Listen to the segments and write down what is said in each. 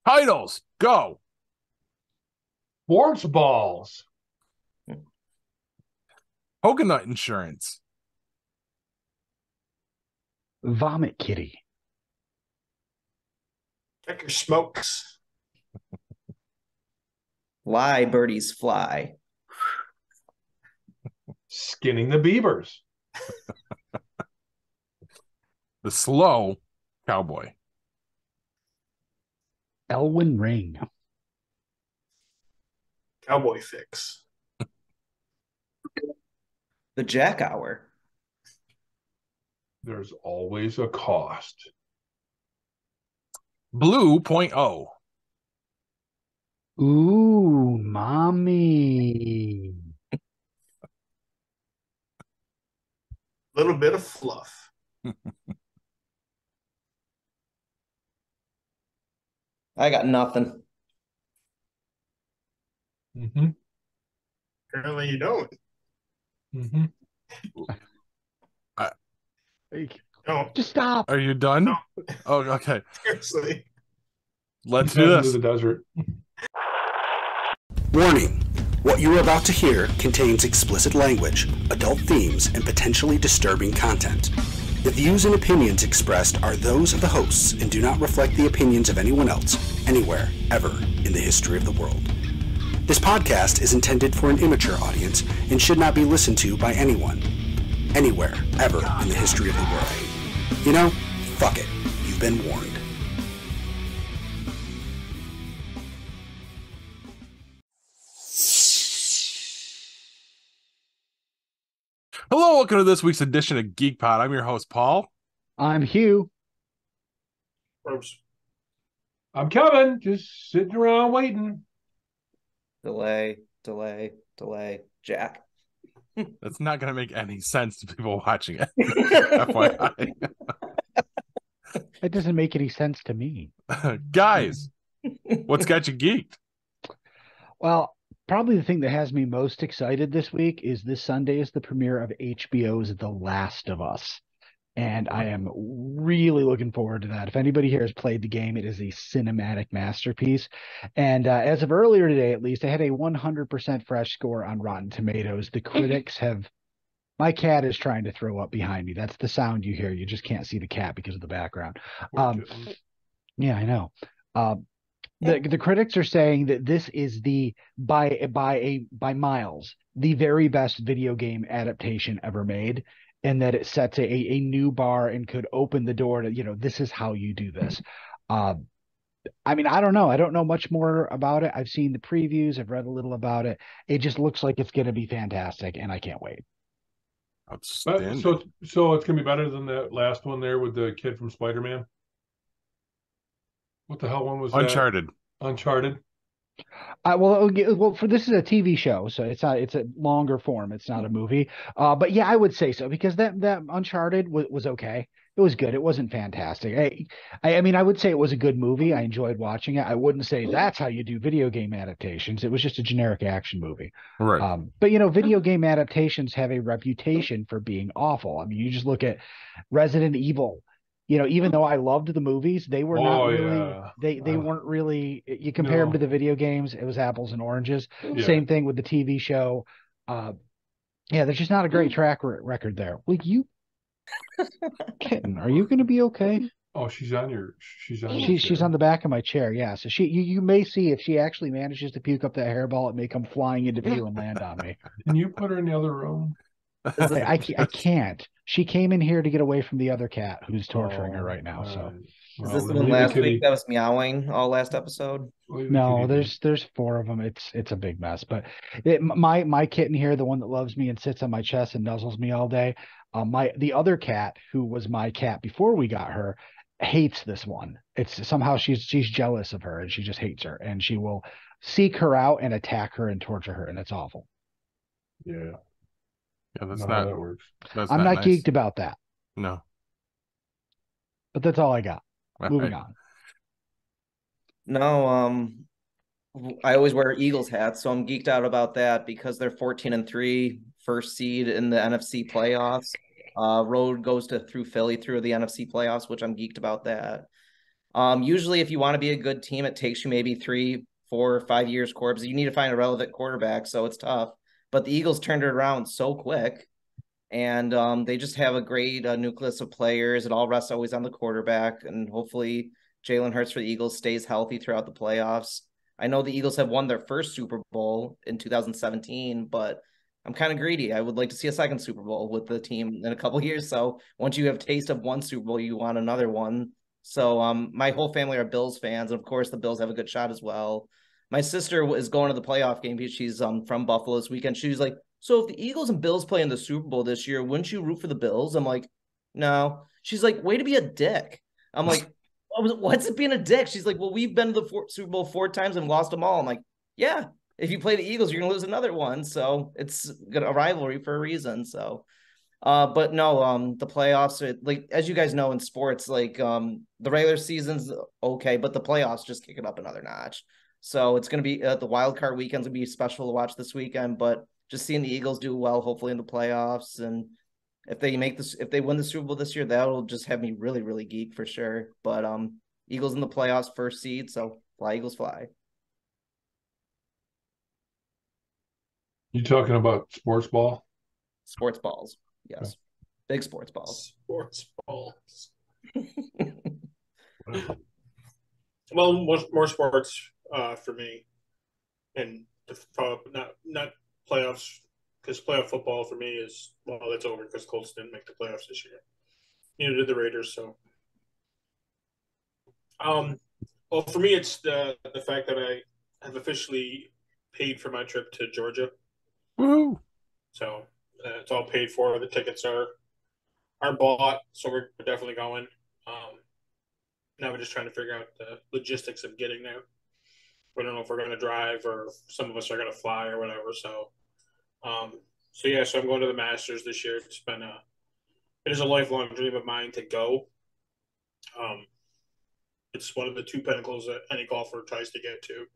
Titles, go. Sports balls. Coconut insurance. Vomit kitty. Checker smokes. Fly, birdies, fly. Skinning the beavers. The slow cowboy. Elden Ring. Cowboy fix. The Jack Hour. There's always a cost. Blue 0.0. Ooh, Mami. Little bit of fluff. I got nothing. Mm-hmm. Apparently you don't. Mm-hmm. No, Just stop. Are you done? No. Oh, okay. seriously. Let's He's do heading this. to the desert. Warning. What you are about to hear contains explicit language, adult themes, and potentially disturbing content. The views and opinions expressed are those of the hosts and do not reflect the opinions of anyone else, anywhere, ever, in the history of the world. This podcast is intended for an immature audience and should not be listened to by anyone, anywhere, ever, in the history of the world. You know, fuck it. You've been warned. Hello, welcome to this week's edition of Geek Pod. I'm your host, Paul. I'm Hugh. Gross. I'm Kevin, just sitting around waiting. Delay. Jack. That's not going to make any sense to people watching it. FYI. It doesn't make any sense to me. Guys, what's got you geeked? Well, probably the thing that has me most excited this week is this Sunday is the premiere of HBO's The Last of Us. And I am really looking forward to that. If anybody here has played the game, it is a cinematic masterpiece. And as of earlier today, at least, I had a 100% fresh score on Rotten Tomatoes. The critics have... My cat is trying to throw up behind me. That's the sound you hear. You just can't see the cat because of the background. Yeah, I know. The critics are saying that this is the by miles the very best video game adaptation ever made, and that it sets a new bar and could open the door to, this is how you do this. I mean, I don't know. I don't know much more about it. I've seen the previews. I've read a little about it. It just looks like it's going to be fantastic, and I can't wait. Outstanding. So it's gonna be better than that last one there with the kid from Spider-Man. What the hell one was that? Uncharted. Well, for this is a TV show, so it's a longer form. It's not a movie. But yeah, I would say so, because that Uncharted was okay. It was good. It wasn't fantastic. I mean, I would say it was a good movie. I enjoyed watching it. I wouldn't say that's how you do video game adaptations. It was just a generic action movie. Right. But video game adaptations have a reputation for being awful. I mean, you just look at Resident Evil. Even though I loved the movies, they were not really, yeah. they weren't really, you compare them to the video games, it was apples and oranges. Yeah. Same thing with the TV show. Yeah, there's just not a great track record there. Will you, kitten, are you going to be okay? Oh, she's on the back of my chair. Yeah. So you may see, if she actually manages to puke up that hairball, it may come flying into view and land on me. Can you put her in the other room? I can't. She came in here to get away from the other cat who's torturing her right now. So is this the one last week that was meowing all last episode? No, there's 4 of them. It's a big mess. But my kitten here, the one that loves me and sits on my chest and nuzzles me all day, the other cat, who was my cat before we got her, hates this one. It's somehow she's jealous of her, and she just hates her, and she will seek her out and attack her and torture her, and it's awful. Yeah. Yeah, that's not not how that works. I'm not nice. geeked about that. No. But that's all I got. Moving Right. on. No, I always wear Eagles hats, so I'm geeked out about that because they're 14-3, first seed in the NFC playoffs. Road goes through Philly through the NFC playoffs, which I'm geeked about that. Usually if you want to be a good team, it takes you maybe 3, 4, 5 years, Corbs. You need to find a relevant quarterback, so it's tough. But the Eagles turned it around so quick, and they just have a great nucleus of players. It all rests always on the quarterback, and hopefully Jalen Hurts for the Eagles stays healthy throughout the playoffs. I know the Eagles have won their first Super Bowl in 2017, but I'm kind of greedy. I would like to see a second Super Bowl with the team in a couple of years. So once you have taste of one Super Bowl, you want another one. So my whole family are Bills fans, and of course the Bills have a good shot as well. My sister is going to the playoff game because she's from Buffalo this weekend. She's like, so if the Eagles and Bills play in the Super Bowl this year, wouldn't you root for the Bills? I'm like, no. She's like, way to be a dick. I'm like, what's it being a dick? She's like, well, we've been to the Super Bowl 4 times and lost them all. I'm like, yeah, if you play the Eagles, you're going to lose another one. So it's a rivalry for a reason. So, but no, the playoffs are like, as you guys know in sports, like the regular season's okay, but the playoffs just kick it up another notch. So it's going to be the wild card weekend's going to be special to watch this weekend, but just seeing the Eagles do well, hopefully in the playoffs. And if they win the Super Bowl this year, that'll just have me really, really geek for sure. But Eagles in the playoffs, first seed, so fly Eagles fly. You talking about sports ball? Sports balls, yes, okay. Big sports balls. Sports balls. Well, more sports for me, and not playoffs, because playoff football for me is, well, that's over because Colts didn't make the playoffs this year. Neither did the Raiders. So, well, for me, it's the fact that I have officially paid for my trip to Georgia. Woo! So it's all paid for. The tickets are bought, so we're definitely going. Now we're just trying to figure out the logistics of getting there. We don't know if we're going to drive or some of us are going to fly or whatever. So, so I'm going to the Masters this year. It is a lifelong dream of mine to go. It's one of the 2 pinnacles that any golfer tries to get to.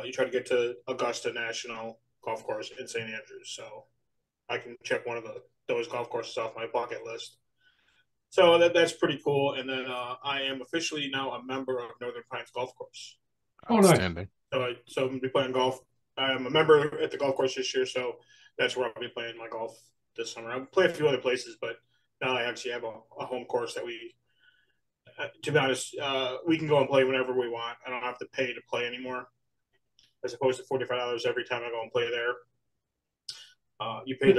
You try to get to Augusta National Golf Course in St. Andrews. So I can check one of those golf courses off my bucket list. So that's pretty cool. And then I am officially now a member of Northern Pines Golf Course. Oh, nice. Outstanding. So I'm going to be playing golf. I'm a member at the golf course this year, so that's where I'll be playing my golf this summer. I'll play a few other places, but now I actually have a home course that to be honest, we can go and play whenever we want. I don't have to pay to play anymore, as opposed to $45 every time I go and play there. You pay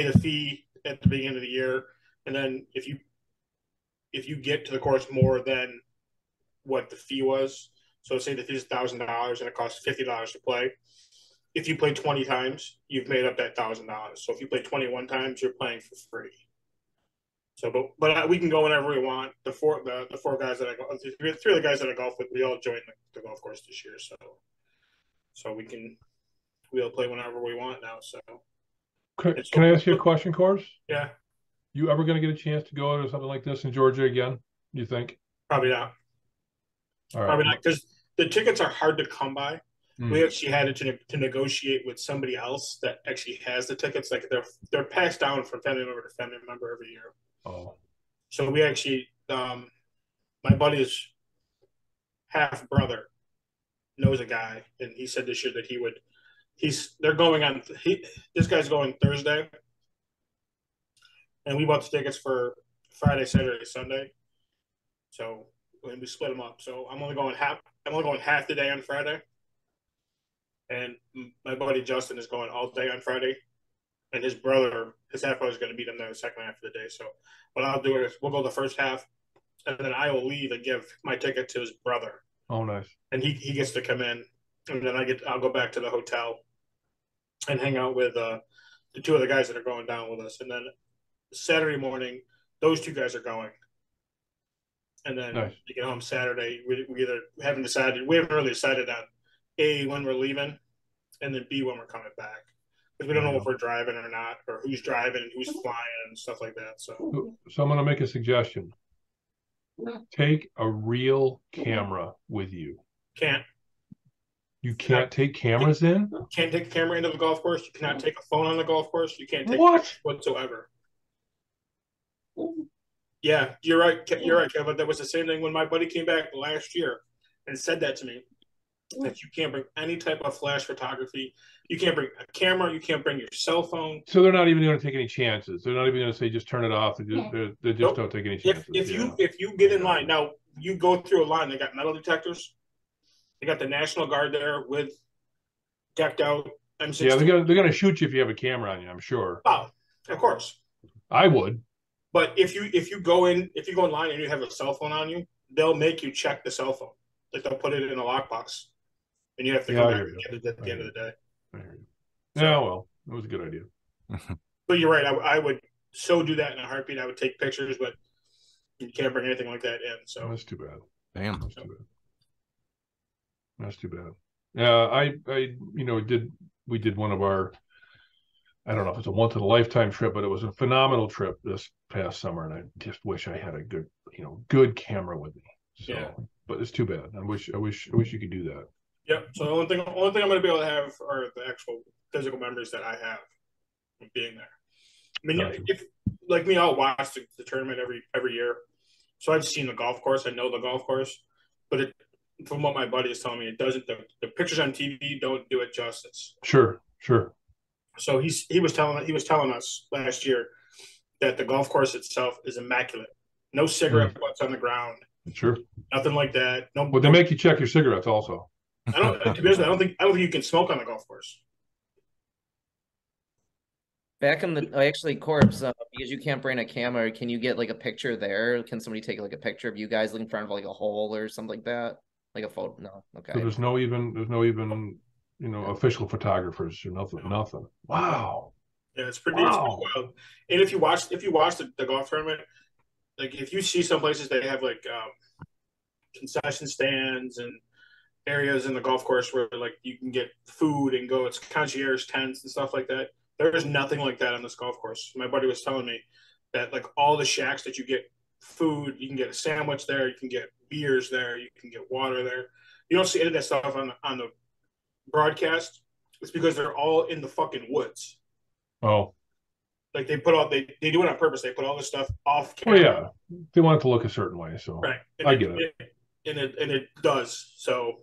the fee at the beginning of the year, and then if you get to the course more than what the fee was, so say the fee is $1,000 and it costs $50 to play. If you play 20 times, you've made up that $1,000. So if you play 21 times, you're playing for free. So, but we can go whenever we want. The four guys that I go, 3 of the guys that I golf with, we all joined the golf course this year. So we'll play whenever we want now. So, can I ask you a question, Corbs? Yeah. You ever going to get a chance to go to something like this in Georgia again? You think? Probably not. All right. Probably not, because the tickets are hard to come by. We actually had to negotiate with somebody else that actually has the tickets. Like they're passed down from family member to family member every year. Oh. So we actually, my buddy's half brother knows a guy, and he said this year that they're going on. This guy's going Thursday, and we bought the tickets for Friday, Saturday, Sunday. So we split them up. So I'm only going half the day on Friday, and my buddy Justin is going all day on Friday, and his half brother is going to meet him there the second half of the day. So what I'll do is we'll go the first half, and then I will leave and give my ticket to his brother. Oh, nice. And he gets to come in, and then I'll go back to the hotel and hang out with the 2 other guys that are going down with us. And then Saturday morning, those 2 guys are going. And then you get home Saturday. We haven't really decided on A, when we're leaving, and then B, when we're coming back. Because we don't know if we're driving or not, or who's driving and who's flying and stuff like that. So I'm going to make a suggestion. Take a real camera with you. You can't take cameras in? Can't take a camera into the golf course. You cannot take a phone on the golf course. You can't take what whatsoever. Yeah, you're right. You're right, Kevin. That was the same thing when my buddy came back last year and said that to me. That you can't bring any type of flash photography. You can't bring a camera. You can't bring your cell phone. So they're not even going to take any chances. They're not even going to say just turn it off. They just Nope. don't take any chances. If you get in line now, you go through a line. They got metal detectors. They got the National Guard there with decked out M16. Yeah, they're going to shoot you if you have a camera on you. I'm sure. Oh, of course. I would. But if you go in line and you have a cell phone on you, they'll make you check the cell phone. Like they'll put it in a lockbox, and you have to come back at the end of the day. Yeah, well, that was a good idea. But you're right. I would so do that in a heartbeat. I would take pictures, but you can't bring anything like that in. So that's too bad. Damn, that's too bad. That's too bad. Yeah, we did one of our, I don't know if it's a once in a lifetime trip, but it was a phenomenal trip this past summer, and I just wish I had a good camera with me. So, yeah. But it's too bad. I wish you could do that. Yep. So the only thing I'm going to be able to have are the actual physical memories that I have of being there. I mean, gotcha. If like me, I'll watch the tournament every year, so I've seen the golf course. I know the golf course, but from what my buddy is telling me, it doesn't. The pictures on TV don't do it justice. Sure. So he was telling us last year that the golf course itself is immaculate. No cigarette butts on the ground. Sure. Nothing like that. No. But they make you check your cigarettes also. I don't think you can smoke on the golf course. Back in the actually, Corbs, because you can't bring a camera, can you get like a picture there? Can somebody take like a picture of you guys in front of like a hole or something like that? Like a photo? No. Okay. So there's no even official photographers or nothing. Wow. Yeah, it's pretty wild. And if you watch the golf tournament, like if you see some places they have like concession stands and areas in the golf course where like you can get food and go, it's concierge tents and stuff like that. There is nothing like that on this golf course. My buddy was telling me that like all the shacks that you get food, you can get a sandwich there, you can get beers there, you can get water there. You don't see any of that stuff on the broadcast. It's because they're all in the fucking woods. Oh. Like they do it on purpose. They put all this stuff off camera. Oh yeah. They want it to look a certain way, so right. I get it. And it does. So,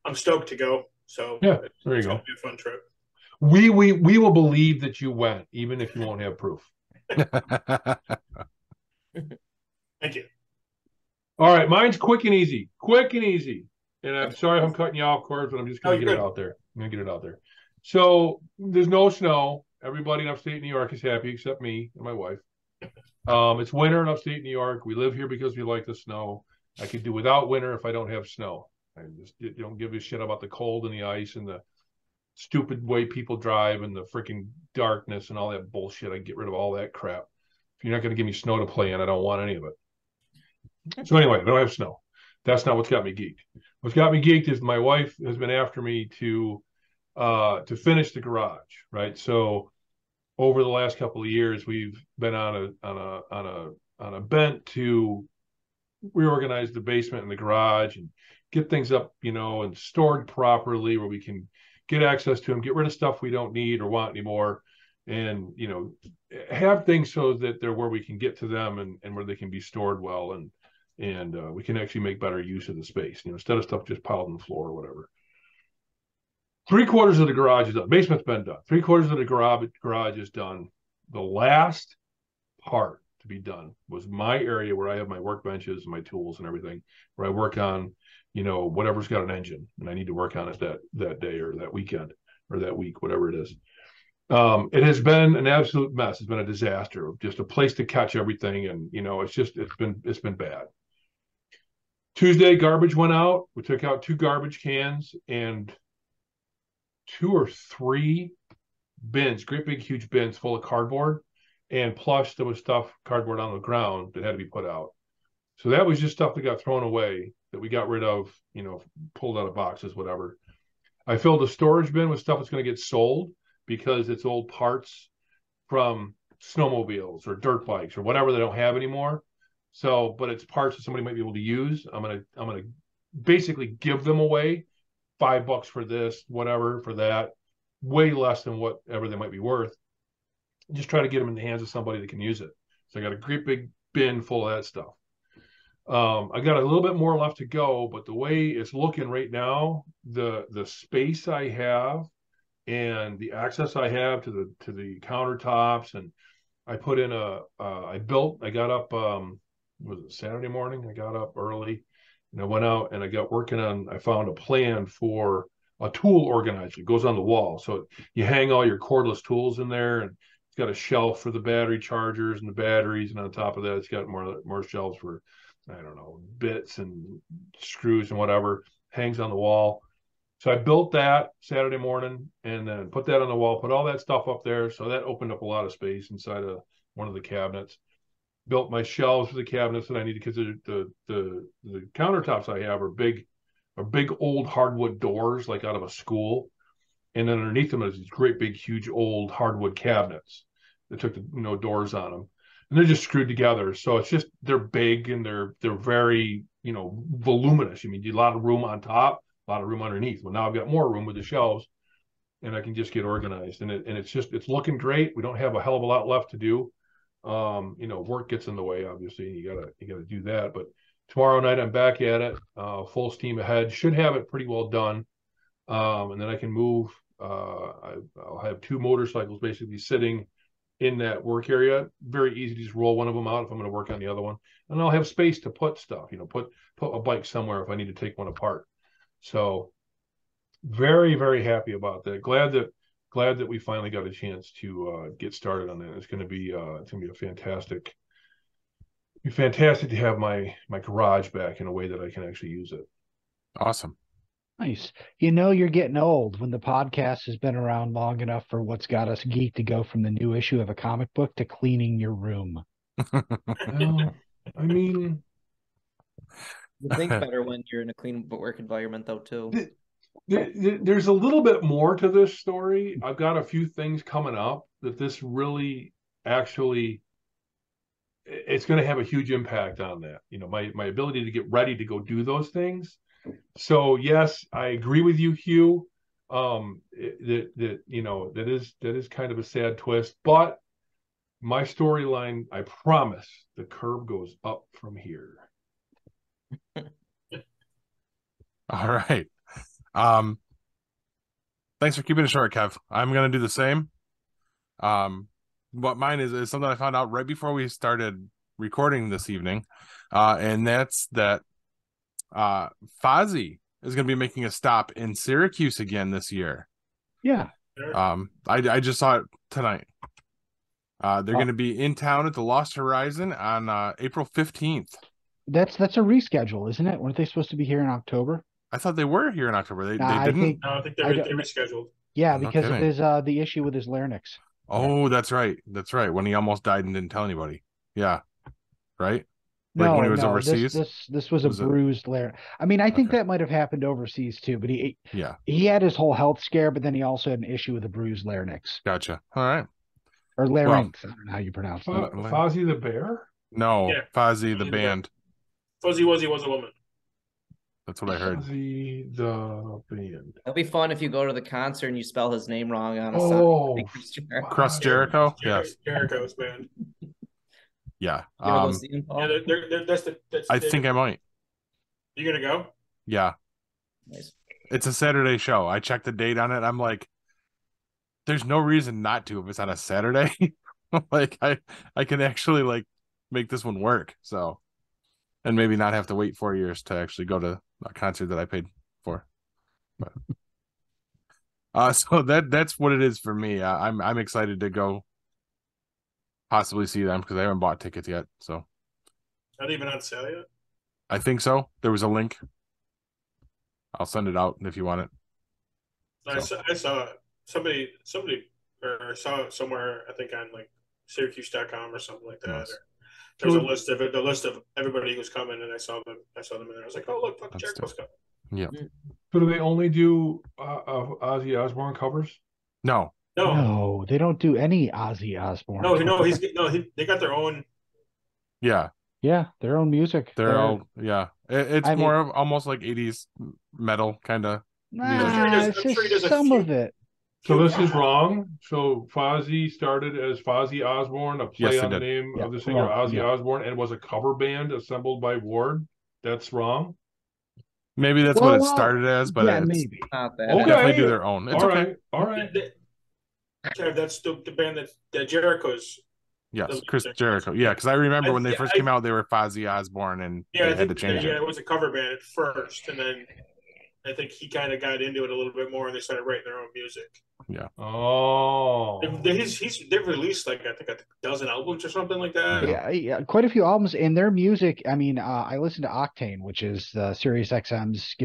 I'm stoked to go. So yeah, there you go. It's gonna be a fun trip. We will believe that you went, even if you won't have proof. Thank you. All right, mine's quick and easy. And I'm sorry if I'm cutting you off, Corbs, but I'm just going to get it out there. So there's no snow. Everybody in upstate New York is happy except me and my wife. It's winter in upstate New York. We live here because we like the snow. I could do without winter if I don't have snow. I just don't give a shit about the cold and the ice and the stupid way people drive and the freaking darkness and all that bullshit. I get rid of all that crap. If you're not going to give me snow to play in, I don't want any of it. So anyway, I don't have snow. That's not what's got me geeked. What's got me geeked is my wife has been after me to finish the garage, right? So over the last couple of years, we've been on a bent to reorganize the basement and the garage and get things up, and stored properly where we can get access to them, get rid of stuff we don't need or want anymore, and have things so that they're where we can get to them and where they can be stored well, and we can actually make better use of the space, instead of stuff just piled on the floor or whatever. 3/4 of the garage is done. Basement's been done. 3/4 of the garage is done. The last part to be done was my area where I have my workbenches and my tools and everything, where I work on, whatever's got an engine and I need to work on it that day or that weekend or that week, whatever it is. It has been an absolute mess. It's been a disaster, just a place to catch everything. And, it's been bad. Tuesday, garbage went out. We took out 2 garbage cans and 2 or 3 bins, great big, huge bins full of cardboard. And plus there was cardboard on the ground that had to be put out. So that was just stuff that got thrown away that we got rid of, pulled out of boxes, whatever. I filled a storage bin with stuff that's going to get sold because it's old parts from snowmobiles or dirt bikes or whatever they don't have anymore. So, but it's parts that somebody might be able to use. I'm gonna basically give them away, $5 for this, whatever for that, way less than whatever they might be worth. Just try to get them in the hands of somebody that can use it. So I got a great big bin full of that stuff. I got a little bit more left to go, but the way it's looking right now, the space I have and the access I have to the countertops, and I put in I got up, was it Saturday morning? I got up early and I went out and I found a plan for a tool organizer. It goes on the wall. So you hang all your cordless tools in there, and it's got a shelf for the battery chargers and the batteries. And on top of that, it's got more shelves for, I don't know, bits and screws and whatever. Hangs on the wall. So I built that Saturday morning and then put that on the wall, put all that stuff up there. So that opened up a lot of space inside of one of the cabinets. Built my shelves for the cabinets that I needed, because the countertops I have are big old hardwood doors, like out of a school. And then underneath them is these great big, huge old hardwood cabinets that took the doors on them. And they're just screwed together. So it's just, they're big and they're very, voluminous. You need a lot of room on top, a lot of room underneath. Well, now I've got more room with the shelves, and I can just get organized. And it's looking great. We don't have a hell of a lot left to do. Work gets in the way, obviously. You gotta do that. But tomorrow night I'm back at it, full steam ahead. Should have it pretty well done. And then I can move. I'll have 2 motorcycles basically sitting in that work area. Very easy to just roll one of them out if I'm going to work on the other one. And I'll have space to put stuff, put a bike somewhere if I need to take one apart. So very, very happy about that. Glad that we finally got a chance to get started on that. It's going to be fantastic to have my garage back in a way that I can actually use it. Awesome. Nice. You're getting old when the podcast has been around long enough for What's Got Us Geek to go from the new issue of a comic book to cleaning your room. Well, I mean, You think better when you're in a clean work environment, though, too. There's a little bit more to this story. I've got a few things coming up that this really actually, it's going to have a huge impact on that. My ability to get ready to go do those things. So yes, I agree with you, Hugh. That is kind of a sad twist, but my storyline, I promise, the curve goes up from here. All right. Thanks for keeping it short, Kev. I'm gonna do the same. What mine is something I found out right before we started recording this evening, and that's that Fozzy is going to be making a stop in Syracuse again this year. Yeah. I just saw it tonight. They're going to be in town at the Lost Horizon on April 15th. That's a reschedule, isn't it? Weren't they supposed to be here in October? I thought they were here in October. They didn't. I think they rescheduled. Yeah, because of his the issue with his larynx. Oh, that's right. That's right. When he almost died and didn't tell anybody. Yeah. Right? Like when he was overseas? This was a bruised larynx. I mean, I think that might have happened overseas too, but he had his whole health scare, but then he also had an issue with a bruised larynx. Gotcha. All right. Or larynx. I don't know how you pronounce it. Fozzy the bear? No, yeah. Fozzy the band. Fuzzy Wuzzy was a woman. That's what I heard. Fozzy the band. It'll be fun if you go to the concert and you spell his name wrong on a sign. Cross Jericho? Yes. Jericho's band. Yeah. I think I might. You gonna go? Yeah. Nice. It's a Saturday show. I checked the date on it. I'm like, there's no reason not to if it's on a Saturday. Like I can actually make this one work. So, and maybe not have to wait 4 years to actually go to a concert that I paid for. But so that's what it is for me. I'm excited to go possibly see them because I haven't bought tickets yet. So not even on sale yet? I think so. There was a link. I'll send it out if you want it. I saw somebody or saw it somewhere, I think on Syracuse.com or something like that. Nice. There's a list of everybody who's coming, and I saw them in there. I was like, oh look, fucking Jericho's coming. Yeah. So do they only do Ozzy Osbourne covers? No, they don't do any Ozzy Osbourne. They got their own. Yeah, their own music. It's more of almost like 80s metal kind of. I'm sure he does some of it. So this is wrong. So Fozzy started as Fozzy Osbourne, a play Yes, on they the did. name Yeah, of the singer wrong. Ozzy Yeah. Osbourne, and was a cover band assembled by Ward. That's wrong. Maybe that's what it started as, but yeah, it's maybe. Not that. Okay. definitely do their own. It's All okay. right. All right. Kev, that's the band that Jericho's. Yes, Chris Jericho. Yeah, because I remember when they first came out, they were Fozzy Osbourne, and Yeah, they I had think to change it. it was a cover band at first, and then I think he kind of got into it a little bit more, and they started writing their own music. Yeah. Oh. They've released like I think a dozen albums or something like that. Yeah, quite a few albums in their music. I mean, I listen to Octane, which is Sirius XM's,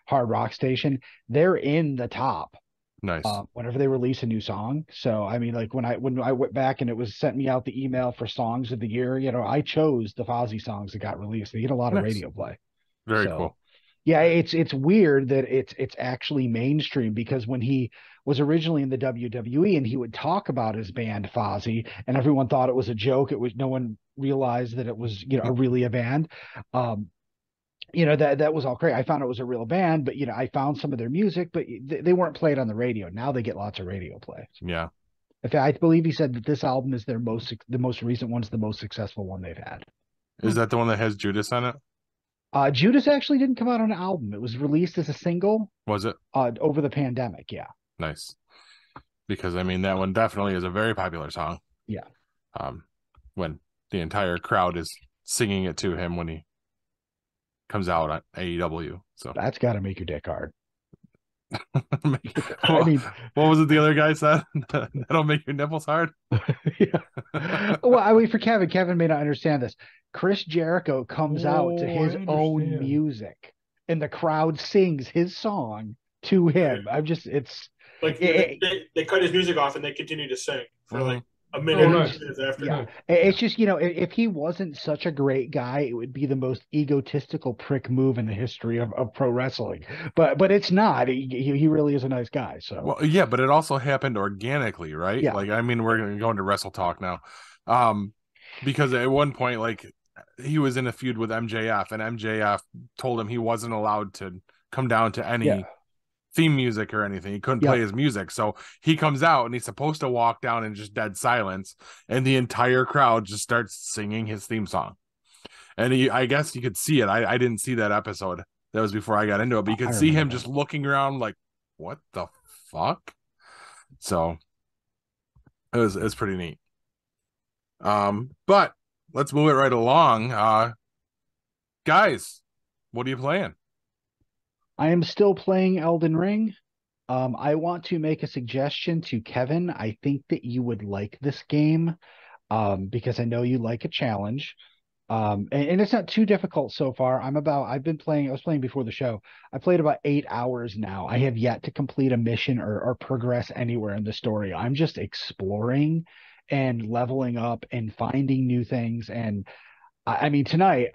hard rock station. They're in the top Nice. whenever they release a new song. So I mean, like when I went back and it was sent me out the email for songs of the year, I chose the Fozzy songs that got released. They get a lot of radio play. Very cool. Yeah, it's weird that it's actually mainstream, because when he was originally in the WWE and he would talk about his band Fozzy, and everyone thought it was a joke. It was, no one realized that it was really a band. That was all great. I found it was a real band, but I found some of their music, but they weren't played on the radio. Now they get lots of radio play. Yeah. In fact, I believe he said that this album is the most recent one's the most successful one they've had. Is that the one that has Judas on it? Judas actually didn't come out on an album. It was released as a single. Was it? Over the pandemic, yeah. Nice. Because I mean that one definitely is a very popular song. Yeah. When the entire crowd is singing it to him when he comes out on AEW. So that's got to make your dick hard. I mean, what was it the other guy said? That'll make your nipples hard. Yeah. Well, I mean, for Kevin may not understand this. Chris Jericho comes out to his own music, and the crowd sings his song to him. It's like they cut his music off and they continue to sing for like a minute or 2 minutes after. Yeah, it's just if he wasn't such a great guy, it would be the most egotistical prick move in the history of pro wrestling. But it's not. He really is a nice guy. So well, yeah, but it also happened organically, right? Yeah. Like I mean, we're going to go into Wrestle Talk now, because at one point, like he was in a feud with MJF, and MJF told him he wasn't allowed to come down to any theme music or anything. He couldn't play his music. So he comes out and he's supposed to walk down in just dead silence, and the entire crowd just starts singing his theme song. And I guess you could see it. I didn't see that episode. That was before I got into it, but you could see him just looking around like, what the fuck? So it was pretty neat. But let's move it right along. Guys, what are you playing? I am still playing Elden Ring. I want to make a suggestion to Kevin. I think that you would like this game, because I know you like a challenge. And it's not too difficult so far. I was playing before the show. I played about 8 hours now. I have yet to complete a mission or progress anywhere in the story. I'm just exploring and leveling up and finding new things. And I mean, tonight,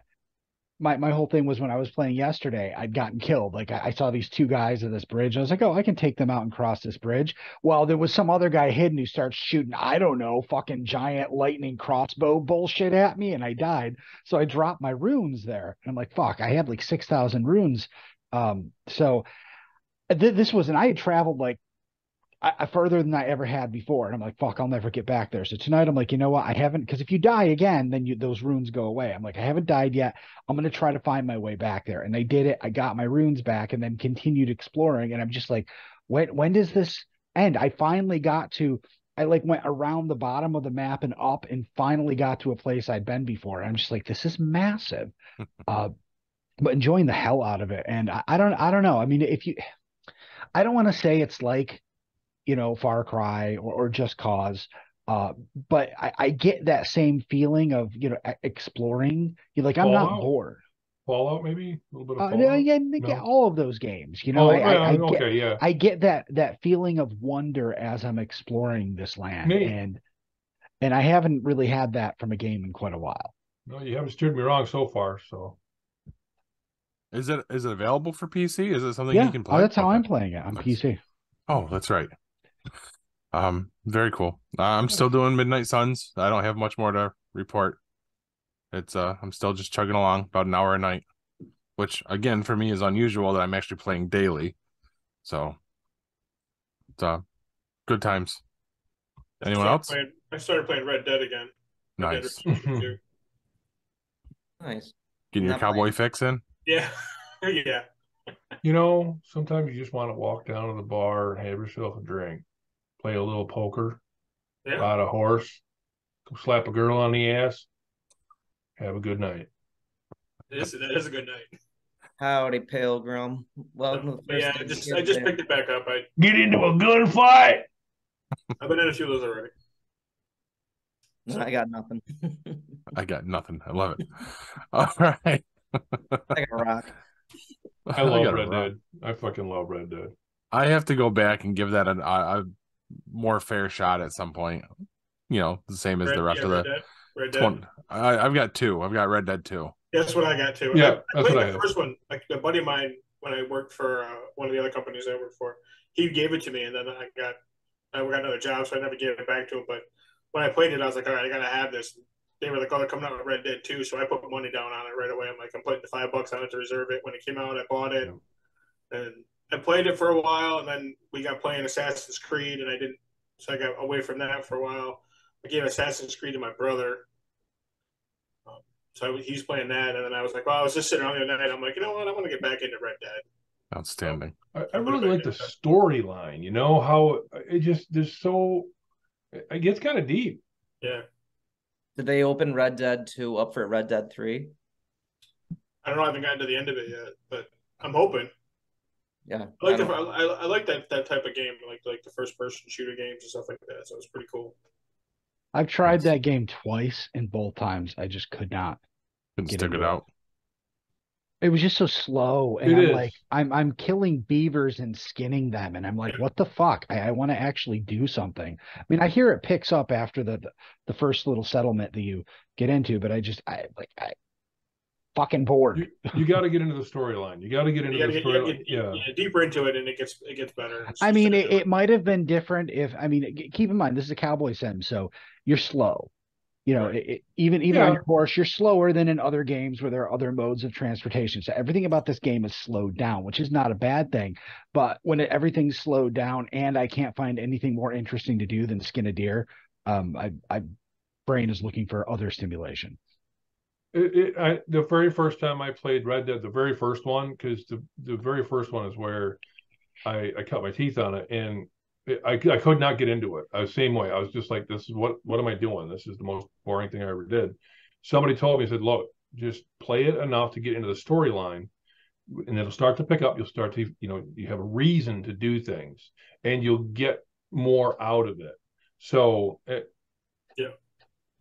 my whole thing was when I was playing yesterday, I'd gotten killed. Like I saw these 2 guys at this bridge. I was like, oh, I can take them out and cross this bridge. Well, there was some other guy hidden who starts shooting, I don't know, fucking giant lightning crossbow bullshit at me, and I died. So I dropped my runes there. And I'm like, fuck, I had like 6,000 runes. So this was, and I had traveled like further than I ever had before. And I'm like, fuck, I'll never get back there. So tonight I'm like, you know what? I haven't, because if you die again, then those runes go away. I'm like, I haven't died yet. I'm going to try to find my way back there. And I did it. I got my runes back and then continued exploring. And I'm just like, when does this end? I finally got to, I like went around the bottom of the map and up and finally got to a place I'd been before. And I'm just like, this is massive. But enjoying the hell out of it. And I don't know. I mean, I don't want to say it's like, Far Cry or Just Cause. But I get that same feeling of, exploring. You're like, I'm not bored. Fallout, maybe a little bit of Fallout. Yeah, all of those games. I get that feeling of wonder as I'm exploring this land, and I haven't really had that from a game in quite a while. No, you haven't steered me wrong so far. So, is it available for PC? Is it something you can play? Oh, that's how I'm playing it on PC. Oh, that's right. Very cool. I'm still doing Midnight Suns. I don't have much more to report. It's I'm still just chugging along about an hour a night, which again for me is unusual that I'm actually playing daily. So it's Good times. Anyone else? I started playing Red Dead again. Nice. Nice. Getting your cowboy fix in? Yeah. Yeah. You know, sometimes you just want to walk down to the bar and have yourself a drink, play a little poker, ride a horse, go slap a girl on the ass, have a good night. That is a good night. Howdy, Pilgrim. Welcome to the first I just picked it back up. Get into a gunfight. I've been in a few of those already. No, I got nothing. I got nothing. I love it. All right. I got a rock. I love Red Dead. I fucking love Red Dead. I have to go back and give that a more fair shot at some point. You know, the same as the rest of the Red Dead. I've got 2. I've got Red Dead 2. That's what I got too. Yeah, I played the first one. Like a buddy of mine, when I worked for one of the other companies I worked for, he gave it to me, and then I got another job, so I never gave it back to him. But when I played it, I was like, all right, I gotta have this. They were like, oh, they're coming out with Red Dead 2, so I put money down on it right away. I'm like, I'm putting $5 on it to reserve it. When it came out, I bought it, and I played it for a while, and then we got playing Assassin's Creed, and so I got away from that for a while. I gave Assassin's Creed to my brother. So he's playing that, and then I was like, well, I was just sitting around the other night. I'm like, you know what? I want to get back into Red Dead. Outstanding. I really like the storyline, you know, how it just, it gets kind of deep. Yeah. Did they open Red Dead 2 up for Red Dead 3? I don't know. I haven't gotten to the end of it yet, but I'm hoping. Yeah. I like that type of game, like the first-person shooter games and stuff like that, so it's pretty cool. I've tried that game twice, and both times I just could not stick it out. It was just so slow, and I'm killing beavers and skinning them, and I'm like, what the fuck? I want to actually do something. I mean, I hear it picks up after the first little settlement that you get into, but I fucking bored. You got to get into the storyline. You got to get into the storyline. Yeah, deeper into it, and it gets better. I mean, it might have been different if keep in mind this is a cowboy sim, so you're slow. You know, even on your horse, you're slower than in other games where there are other modes of transportation. So everything about this game is slowed down, which is not a bad thing. But when everything's slowed down and I can't find anything more interesting to do than skin a deer, my brain is looking for other stimulation. The very first time I played Red Dead, the very first one, because the very first one is where I cut my teeth on it, and I could not get into it. I was the same way. I was just like, this is what am I doing? This is the most boring thing I ever did. Somebody told me, said, look, just play it enough to get into the storyline, and it'll start to pick up. You'll start to, you have a reason to do things, and you'll get more out of it. So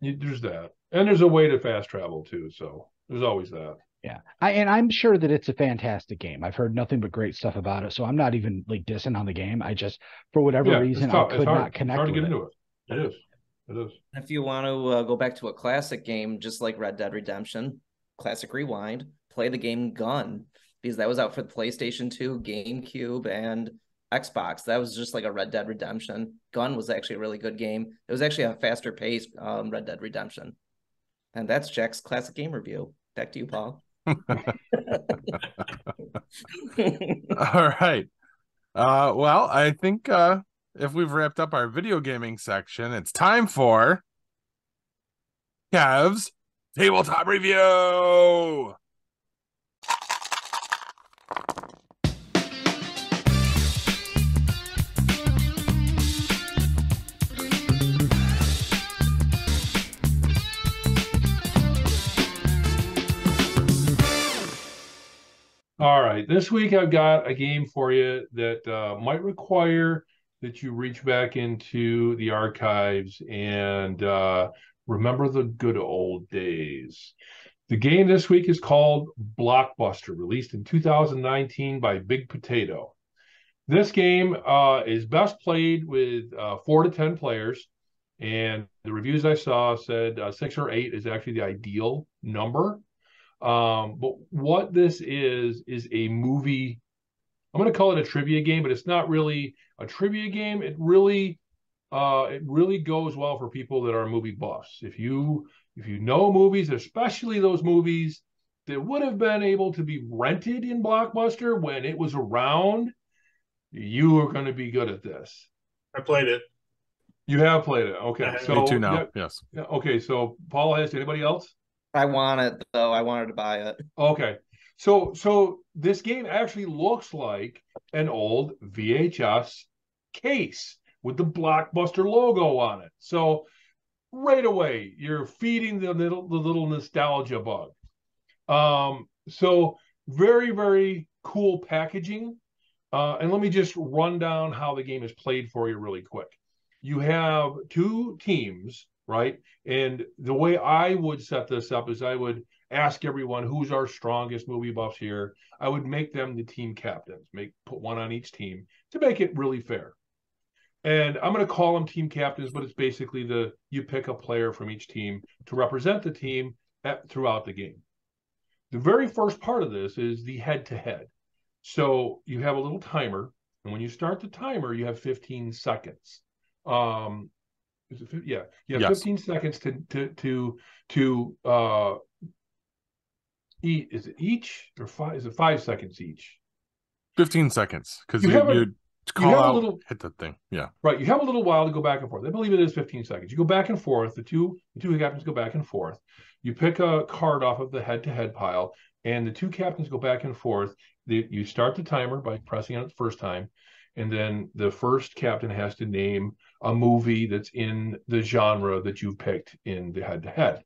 there's that. And there's a way to fast travel too. So there's always that. Yeah. I'm sure that it's a fantastic game. I've heard nothing but great stuff about it. So I'm not even dissing on the game. I just, for whatever reason, I could not connect with it. Into it. It is. It is. If you want to go back to a classic game, just like Red Dead Redemption, Classic Rewind, play the game Gun, because that was out for the PlayStation 2, GameCube, and Xbox. That was just like a Red Dead Redemption. Gun was actually a really good game. It was actually a faster paced Red Dead Redemption. And that's Jack's classic game review. Back to you, Paul. All right. Well, I think if we've wrapped up our video gaming section, it's time for Kev's Tabletop Review. All right, this week I've got a game for you that might require that you reach back into the archives and remember the good old days. The game this week is called Blockbuster, released in 2019 by Big Potato. This game is best played with 4 to 10 players, and the reviews I saw said 6 or 8 is actually the ideal number. But what this is a movie. I'm going to call it a trivia game, but it's not really a trivia game. It really goes well for people that are movie buffs. If you know movies, especially those movies that would have been able to be rented in Blockbuster when it was around, you are going to be good at this. I played it. You have played it. Okay. So Me too now. Yes. Yeah, okay. So Paul has anybody else? I want it though. I wanted to buy it. Okay. So this game actually looks like an old VHS case with the Blockbuster logo on it. So right away, you're feeding the little nostalgia bug. So very, very cool packaging. And let me just run down how the game is played for you really quick. You have two teams, right? And the way I would set this up is I would ask everyone who's our strongest movie buffs here. I would make them the team captains, put one on each team to make it really fair. And I'm going to call them team captains, but it's basically you pick a player from each team to represent the team throughout the game. The very first part of this is the head-to-head. So you have a little timer, and when you start the timer, you have 15 seconds. Is it? Yeah, you have 15 seconds to eat. Is it each or 5? Is it 5 seconds each? 15 seconds because you call out, hit the thing. Yeah. Right. You have a little while to go back and forth. I believe it is 15 seconds. You go back and forth. The two captains go back and forth. You pick a card off of the head-to-head pile, and the two captains go back and forth. You start the timer by pressing on it the first time, and then the first captain has to name a movie that's in the genre that you've picked in the head-to-head.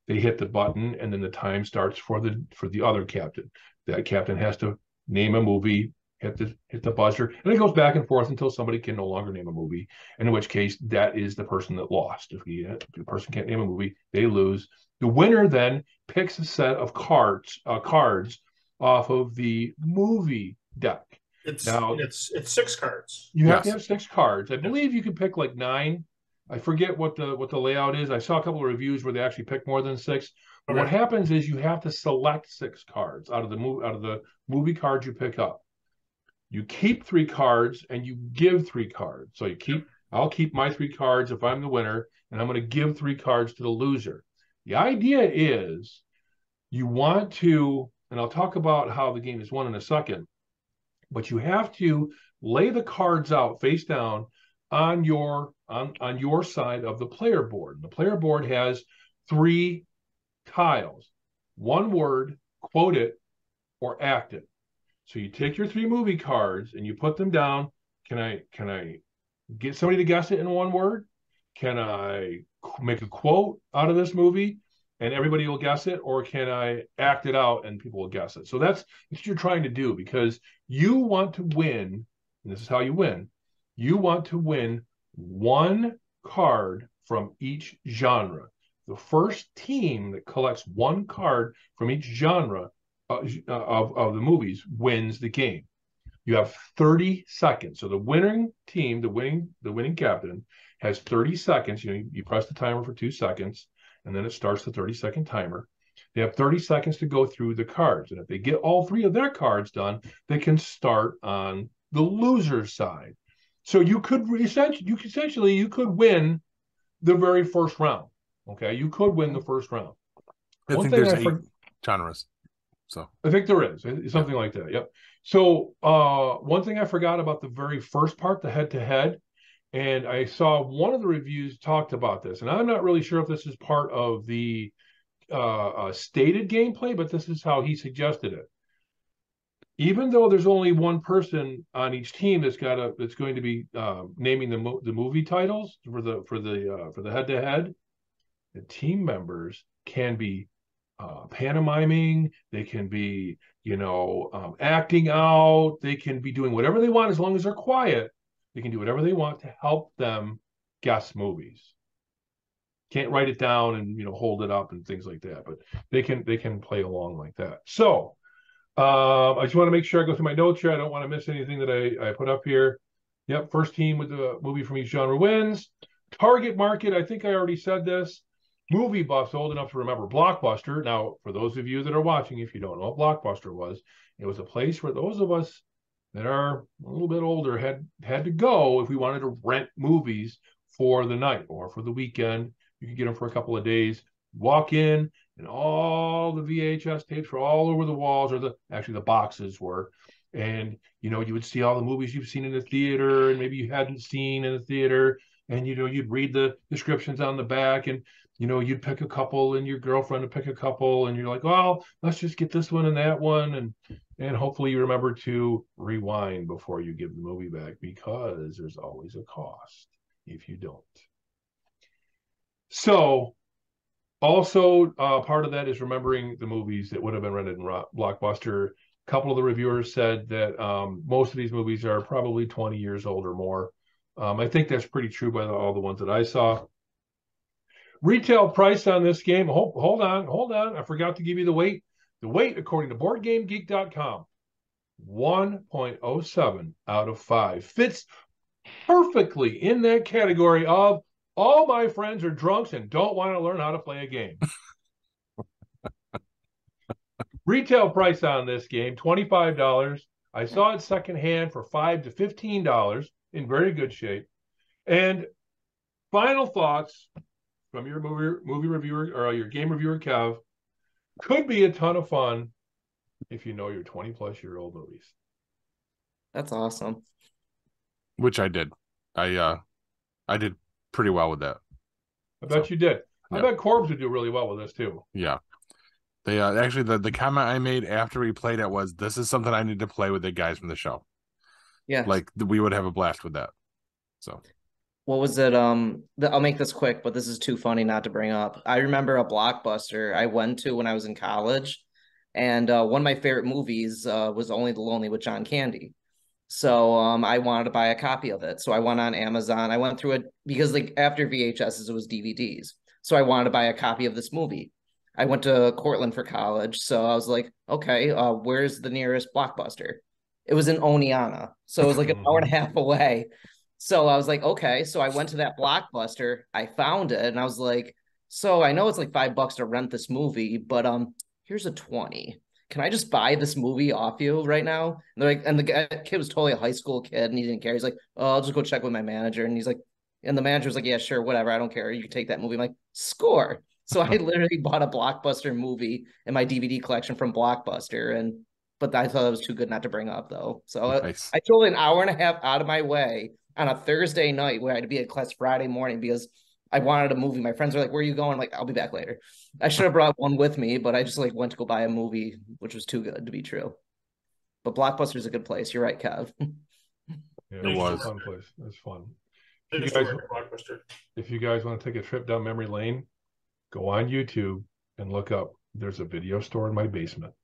They hit the button, and then the time starts for the other captain. That captain has to name a movie, hit the buzzer, and it goes back and forth until somebody can no longer name a movie, in which case that is the person that lost. If the person can't name a movie, they lose. The winner then picks a set of cards off of the movie deck. It's 6 cards. You have to have 6 cards. I believe you can pick like 9. I forget what the layout is. I saw a couple of reviews where they actually pick more than 6. Okay. What happens is you have to select 6 cards out of the movie cards you pick up. You keep 3 cards and you give 3 cards. So I'll keep my 3 cards if I'm the winner, and I'm going to give 3 cards to the loser. The idea is you want to, and I'll talk about how the game is won in a second, but you have to lay the cards out face down on your side of the player board. The player board has 3 tiles. 1 word, quote it, or act it. So you take your 3 movie cards and you put them down. Can I get somebody to guess it in 1 word? Can I make a quote out of this movie and everybody will guess it? Or can I act it out and people will guess it? So that's what you're trying to do, because you want to win, and this is how you win. You want to win 1 card from each genre. The first team that collects 1 card from each genre of the movies wins the game. You have 30 seconds. So the winning team, the winning captain, has 30 seconds. You press the timer for 2 seconds, and then it starts the 30-second timer. They have 30 seconds to go through the cards, and if they get all 3 of their cards done, they can start on the loser's side. So you could essentially win the very first round. Okay, you could win the first round. I think there's 8 genres. So I think there is something like that. Yep. So one thing I forgot about the very first part, the head-to-head, and I saw one of the reviews talked about this, and I'm not really sure if this is part of the stated gameplay, but this is how he suggested it. Even though there's only 1 person on each team that's going to be naming the movie titles for the head-to-head, the team members can be pantomiming, they can be acting out, they can be doing whatever they want as long as they're quiet. They can do whatever they want to help them guess movies. Can't write it down and hold it up and things like that, but they can play along like that. So I just want to make sure I go through my notes here. I don't want to miss anything that I put up here. Yep, first team with the movie from each genre wins. Target market, I think I already said this. Movie buffs old enough to remember Blockbuster. Now, for those of you that are watching, if you don't know what Blockbuster was, it was a place where those of us that are a little bit older had to go if we wanted to rent movies for the night or for the weekend. You could get them for a couple of days. Walk in, and all the VHS tapes were all over the walls, or the boxes were, and you would see all the movies you've seen in the theater and maybe you hadn't seen in the theater, and you'd read the descriptions on the back, and you'd pick a couple and your girlfriend would pick a couple, and you're like, well, let's just get this one and that one, and hopefully you remember to rewind before you give the movie back, because there's always a cost if you don't. So also part of that is remembering the movies that would have been rented in Blockbuster. A couple of the reviewers said that most of these movies are probably 20 years old or more. I think that's pretty true by all the ones that I saw. Retail price on this game, hold on. I forgot to give you the weight. The weight, according to BoardGameGeek.com, 1.07 out of 5. Fits perfectly in that category of all my friends are drunks and don't want to learn how to play a game. Retail price on this game, $25. I saw it secondhand for $5 to $15 in very good shape. And final thoughts from your movie reviewer or your game reviewer, Kev, could be a ton of fun if you know your 20-plus-year-old movies. That's awesome. Which I did. I did pretty well with that. I bet you did. I bet Corbs would do really well with this too. Yeah. They actually the comment I made after we played it was, this is something I need to play with the guys from the show. Yeah. Like we would have a blast with that. So what was it? I'll make this quick, but this is too funny not to bring up. I remember a Blockbuster I went to when I was in college, and one of my favorite movies was Only the Lonely with John Candy. So I wanted to buy a copy of it. So I went on Amazon. I went through it because like after VHSs, it was DVDs. So I wanted to buy a copy of this movie. I went to Cortland for college. So I was like, okay, where's the nearest Blockbuster? It was in Oneonta. So it was like an hour and a half away. So I was like, okay. So I went to that Blockbuster. I found it. And I was like, so I know it's like $5 to rent this movie, but here's a 20. Can I just buy this movie off you right now? And they're like, and the kid was totally a high school kid and he didn't care. He's like, oh, I'll just go check with my manager. And he's like, and the manager was like, yeah, sure, whatever. I don't care. You can take that movie. I'm like, score. So I literally bought a Blockbuster movie in my DVD collection from Blockbuster. But I thought it was too good not to bring up though. So nice. I drove an hour and a half out of my way on a Thursday night where I had to be at class Friday morning because I wanted a movie. My friends were like, where are you going? I'm like, I'll be back later. I should have brought one with me, but I just like went to go buy a movie, which was too good to be true. But Blockbuster is a good place. You're right, Kev. Yeah, it was a fun place. It was fun. If you guys want to take a trip down memory lane, go on YouTube and look up. There's a video store in my basement.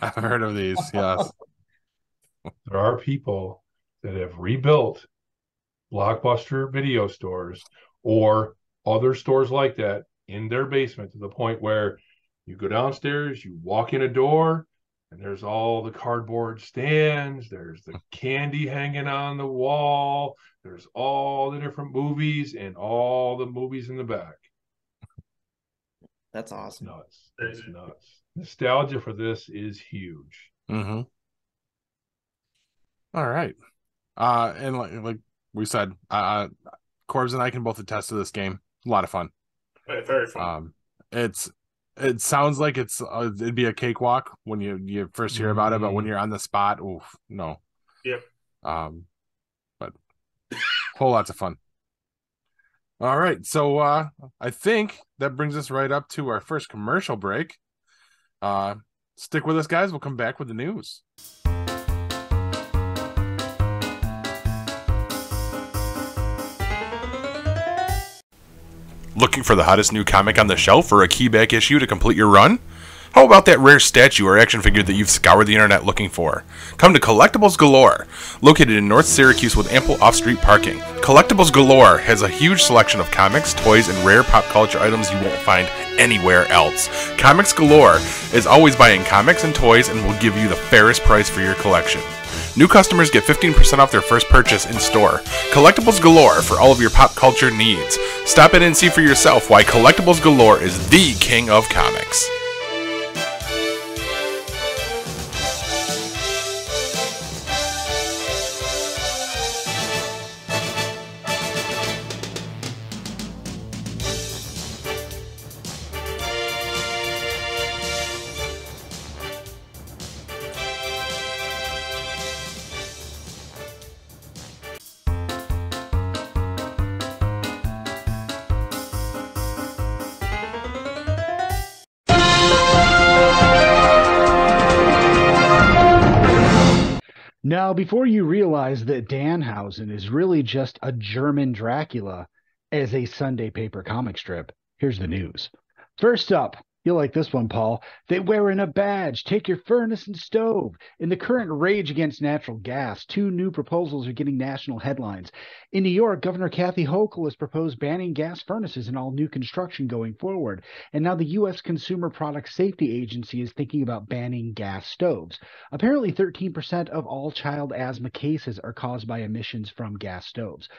I've heard of these, yes. There are people that have rebuilt Blockbuster video stores or other stores like that in their basement to the point where you go downstairs, you walk in a door, and there's all the cardboard stands, there's the candy hanging on the wall, there's all the different movies and all the movies in the back. That's awesome. Nuts. It's nuts. Nostalgia for this is huge. Mm-hmm. All right. And like we said, Corbs and I can both attest to this game. A lot of fun. Very fun. It sounds like it'd be a cakewalk when you first hear about it, but when you're on the spot, oof, no. Yep. But whole lots of fun. All right, so I think that brings us right up to our first commercial break. Stick with us, guys. We'll come back with the news. Looking for the hottest new comic on the shelf or a keyback issue to complete your run? How about that rare statue or action figure that you've scoured the internet looking for? Come to Collectibles Galore. Located in North Syracuse with ample off-street parking, Collectibles Galore has a huge selection of comics, toys, and rare pop culture items you won't find anywhere else. Comics Galore is always buying comics and toys and will give you the fairest price for your collection. New customers get 15% off their first purchase in store. Collectibles Galore for all of your pop culture needs. Stop in and see for yourself why Collectibles Galore is the king of comics. Now, before you realize that Danhausen is really just a German Dracula as a Sunday paper comic strip, here's the news. First up, you'll like this one, Paul. They wearing a badge. Take your furnace and stove. In the current rage against natural gas, two new proposals are getting national headlines. In New York, Governor Kathy Hochul has proposed banning gas furnaces in all new construction going forward. And now the U.S. Consumer Product Safety Agency is thinking about banning gas stoves. Apparently, 13% of all child asthma cases are caused by emissions from gas stoves.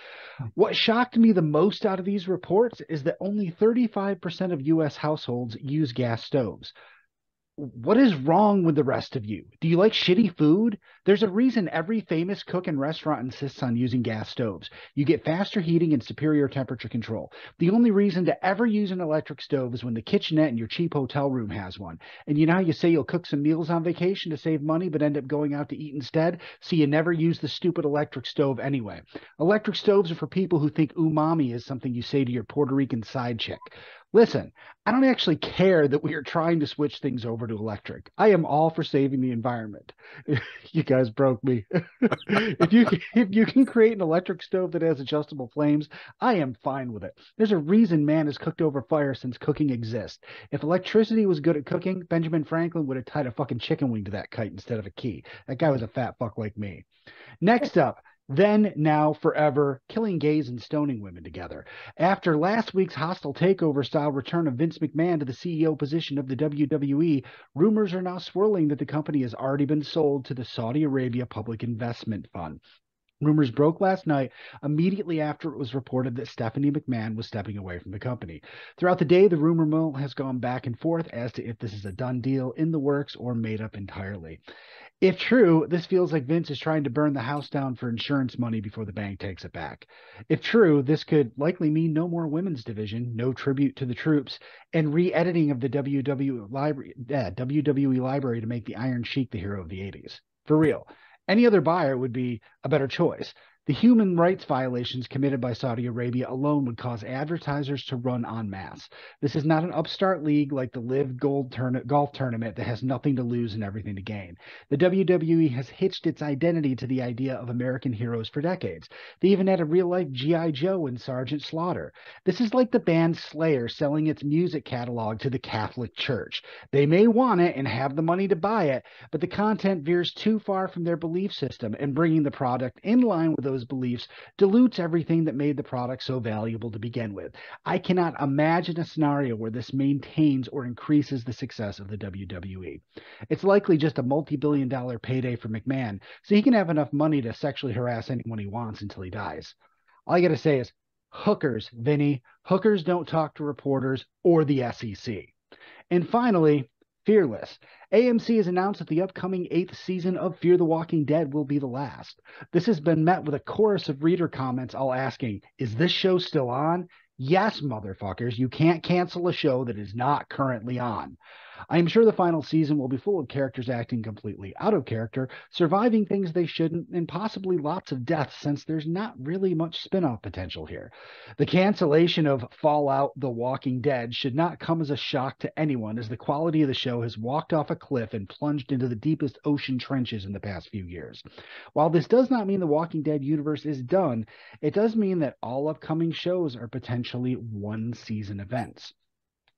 What shocked me the most out of these reports is that only 35% of U.S. households use gas stoves. What is wrong with the rest of you? Do you like shitty food? There's a reason every famous cook and restaurant insists on using gas stoves. You get faster heating and superior temperature control. The only reason to ever use an electric stove is when the kitchenette in your cheap hotel room has one. And you know how you say you'll cook some meals on vacation to save money but end up going out to eat instead? So you never use the stupid electric stove anyway. Electric stoves are for people who think umami is something you say to your Puerto Rican side chick. Listen, I don't actually care that we are trying to switch things over to electric. I am all for saving the environment. You guys broke me. If you can create an electric stove that has adjustable flames, I am fine with it. There's a reason man has cooked over fire since cooking exists. If electricity was good at cooking, Benjamin Franklin would have tied a fucking chicken wing to that kite instead of a key. That guy was a fat fuck like me. Next up, then, now, forever, killing gays and stoning women together. After last week's hostile takeover style return of Vince McMahon to the CEO position of the WWE, rumors are now swirling that the company has already been sold to the Saudi Arabia Public Investment Fund. Rumors broke last night immediately after it was reported that Stephanie McMahon was stepping away from the company. Throughout the day, the rumor mill has gone back and forth as to if this is a done deal, in the works, or made up entirely. If true, this feels like Vince is trying to burn the house down for insurance money before the bank takes it back. If true, this could likely mean no more women's division, no tribute to the troops, and re-editing of the WWE library to make the Iron Sheik the hero of the 80s. For real. Any other buyer would be a better choice. The human rights violations committed by Saudi Arabia alone would cause advertisers to run en masse. This is not an upstart league like the Live Golf tournament that has nothing to lose and everything to gain. The WWE has hitched its identity to the idea of American heroes for decades. They even had a real-life G.I. Joe in Sergeant Slaughter. This is like the band Slayer selling its music catalog to the Catholic Church. They may want it and have the money to buy it, but the content veers too far from their belief system, and bringing the product in line with those beliefs dilutes everything that made the product so valuable to begin with. I cannot imagine a scenario where this maintains or increases the success of the WWE. It's likely just a multi-billion-dollar payday for McMahon, so he can have enough money to sexually harass anyone he wants until he dies. All I gotta say is, hookers, Vinny. Hookers don't talk to reporters or the SEC. And finally, Fearless. AMC has announced that the upcoming 8th season of Fear the Walking Dead will be the last. This has been met with a chorus of reader comments all asking, is this show still on? Yes, motherfuckers, you can't cancel a show that is not currently on. I am sure the final season will be full of characters acting completely out of character, surviving things they shouldn't, and possibly lots of deaths since there's not really much spin-off potential here. The cancellation of Fallout The Walking Dead should not come as a shock to anyone, as the quality of the show has walked off a cliff and plunged into the deepest ocean trenches in the past few years. While this does not mean the Walking Dead universe is done, it does mean that all upcoming shows are potentially one-season events.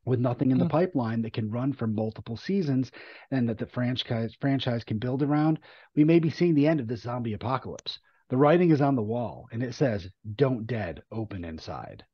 With nothing in the pipeline that can run for multiple seasons and that the franchise can build around, we may be seeing the end of this zombie apocalypse. The writing is on the wall, and it says, "Don't dead, open inside."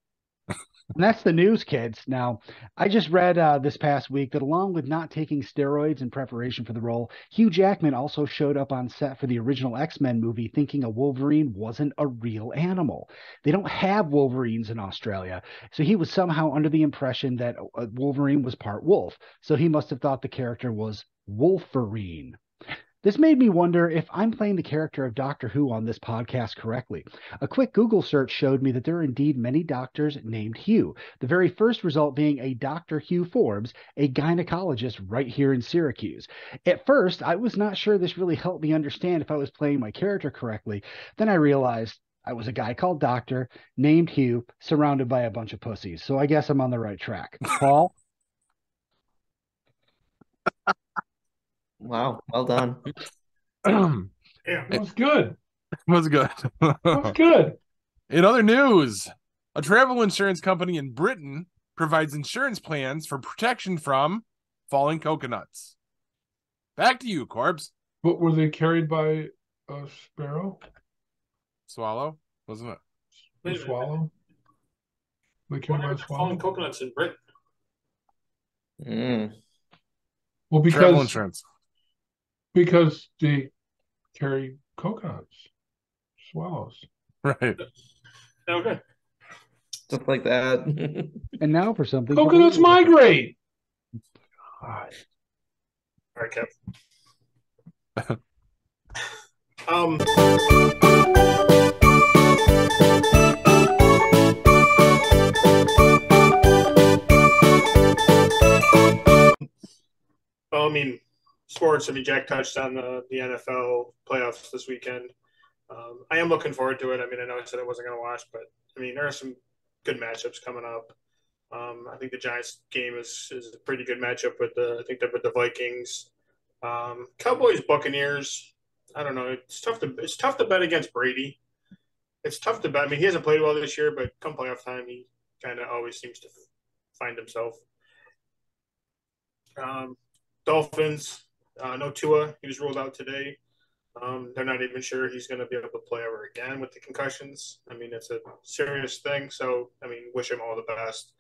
And that's the news, kids. Now, I just read this past week that along with not taking steroids in preparation for the role, Hugh Jackman also showed up on set for the original X-Men movie thinking a Wolverine wasn't a real animal. They don't have Wolverines in Australia, so he was somehow under the impression that Wolverine was part wolf, so he must have thought the character was Wolverine. This made me wonder if I'm playing the character of Doctor Who on this podcast correctly. A quick Google search showed me that there are indeed many doctors named Hugh, the very first result being a Dr. Hugh Forbes, a gynecologist right here in Syracuse. At first, I was not sure this really helped me understand if I was playing my character correctly. Then I realized I was a guy called Doctor, named Hugh, surrounded by a bunch of pussies. So I guess I'm on the right track. Paul? Wow, well done. Yeah. It was good. It was good. It was good. In other news, a travel insurance company in Britain provides insurance plans for protection from falling coconuts. Back to you, Corbs. But were they carried by a sparrow? Swallow, wasn't it? A swallow? They carried by a falling swallow? coconuts in Britain? Well, Travel insurance. because they carry coconuts, swallows. Right. Okay. Just like that. And now for something. Coconuts completely different. migrate. All right, Kev. Well, I mean, sports. I mean, Jack touched on the NFL playoffs this weekend. I am looking forward to it. I mean, I know I said I wasn't going to watch, but I mean, there are some good matchups coming up. I think the Giants game is a pretty good matchup with the Vikings. Cowboys Buccaneers. I don't know. It's tough to bet against Brady. It's tough to bet. I mean, he hasn't played well this year, but come playoff time, he kind of always seems to find himself. Dolphins. No Tua. He was ruled out today. They're not even sure he's going to be able to play ever again with the concussions. I mean, it's a serious thing. So, I mean, wish him all the best.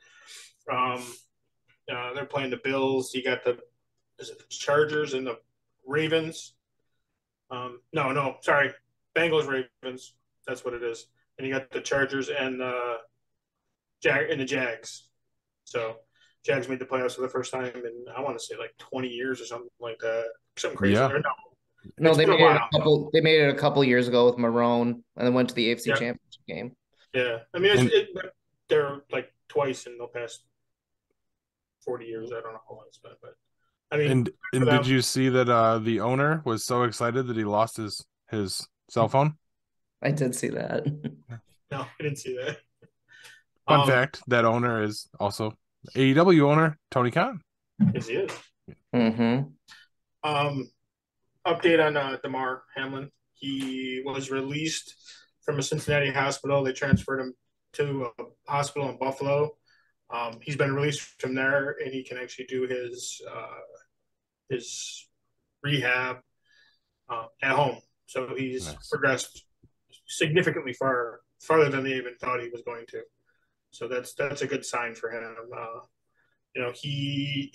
They're playing the Bills. You got the Chargers and the Ravens. Sorry. Bengals, Ravens. That's what it is. And you got the Chargers and the Jags. So, Jags made the playoffs for the first time in, I want to say, like 20 years or something like that. Something crazy. Yeah. No, they made it a couple. They made it a couple years ago with Marone, and then went to the AFC Championship game. Yeah, I mean, they're like twice in the past 40 years. I don't know how long it's been, but I mean, and did you see that the owner was so excited that he lost his cell phone? I did see that. No, I didn't see that. Fun fact: that owner is also AEW owner Tony Khan. Yes, he is. Mm-hmm. Update on Damar Hamlin. He was released from a Cincinnati hospital. They transferred him to a hospital in Buffalo. He's been released from there, and he can actually do his rehab at home. So he's progressed significantly farther than they even thought he was going to. So that's a good sign for him. He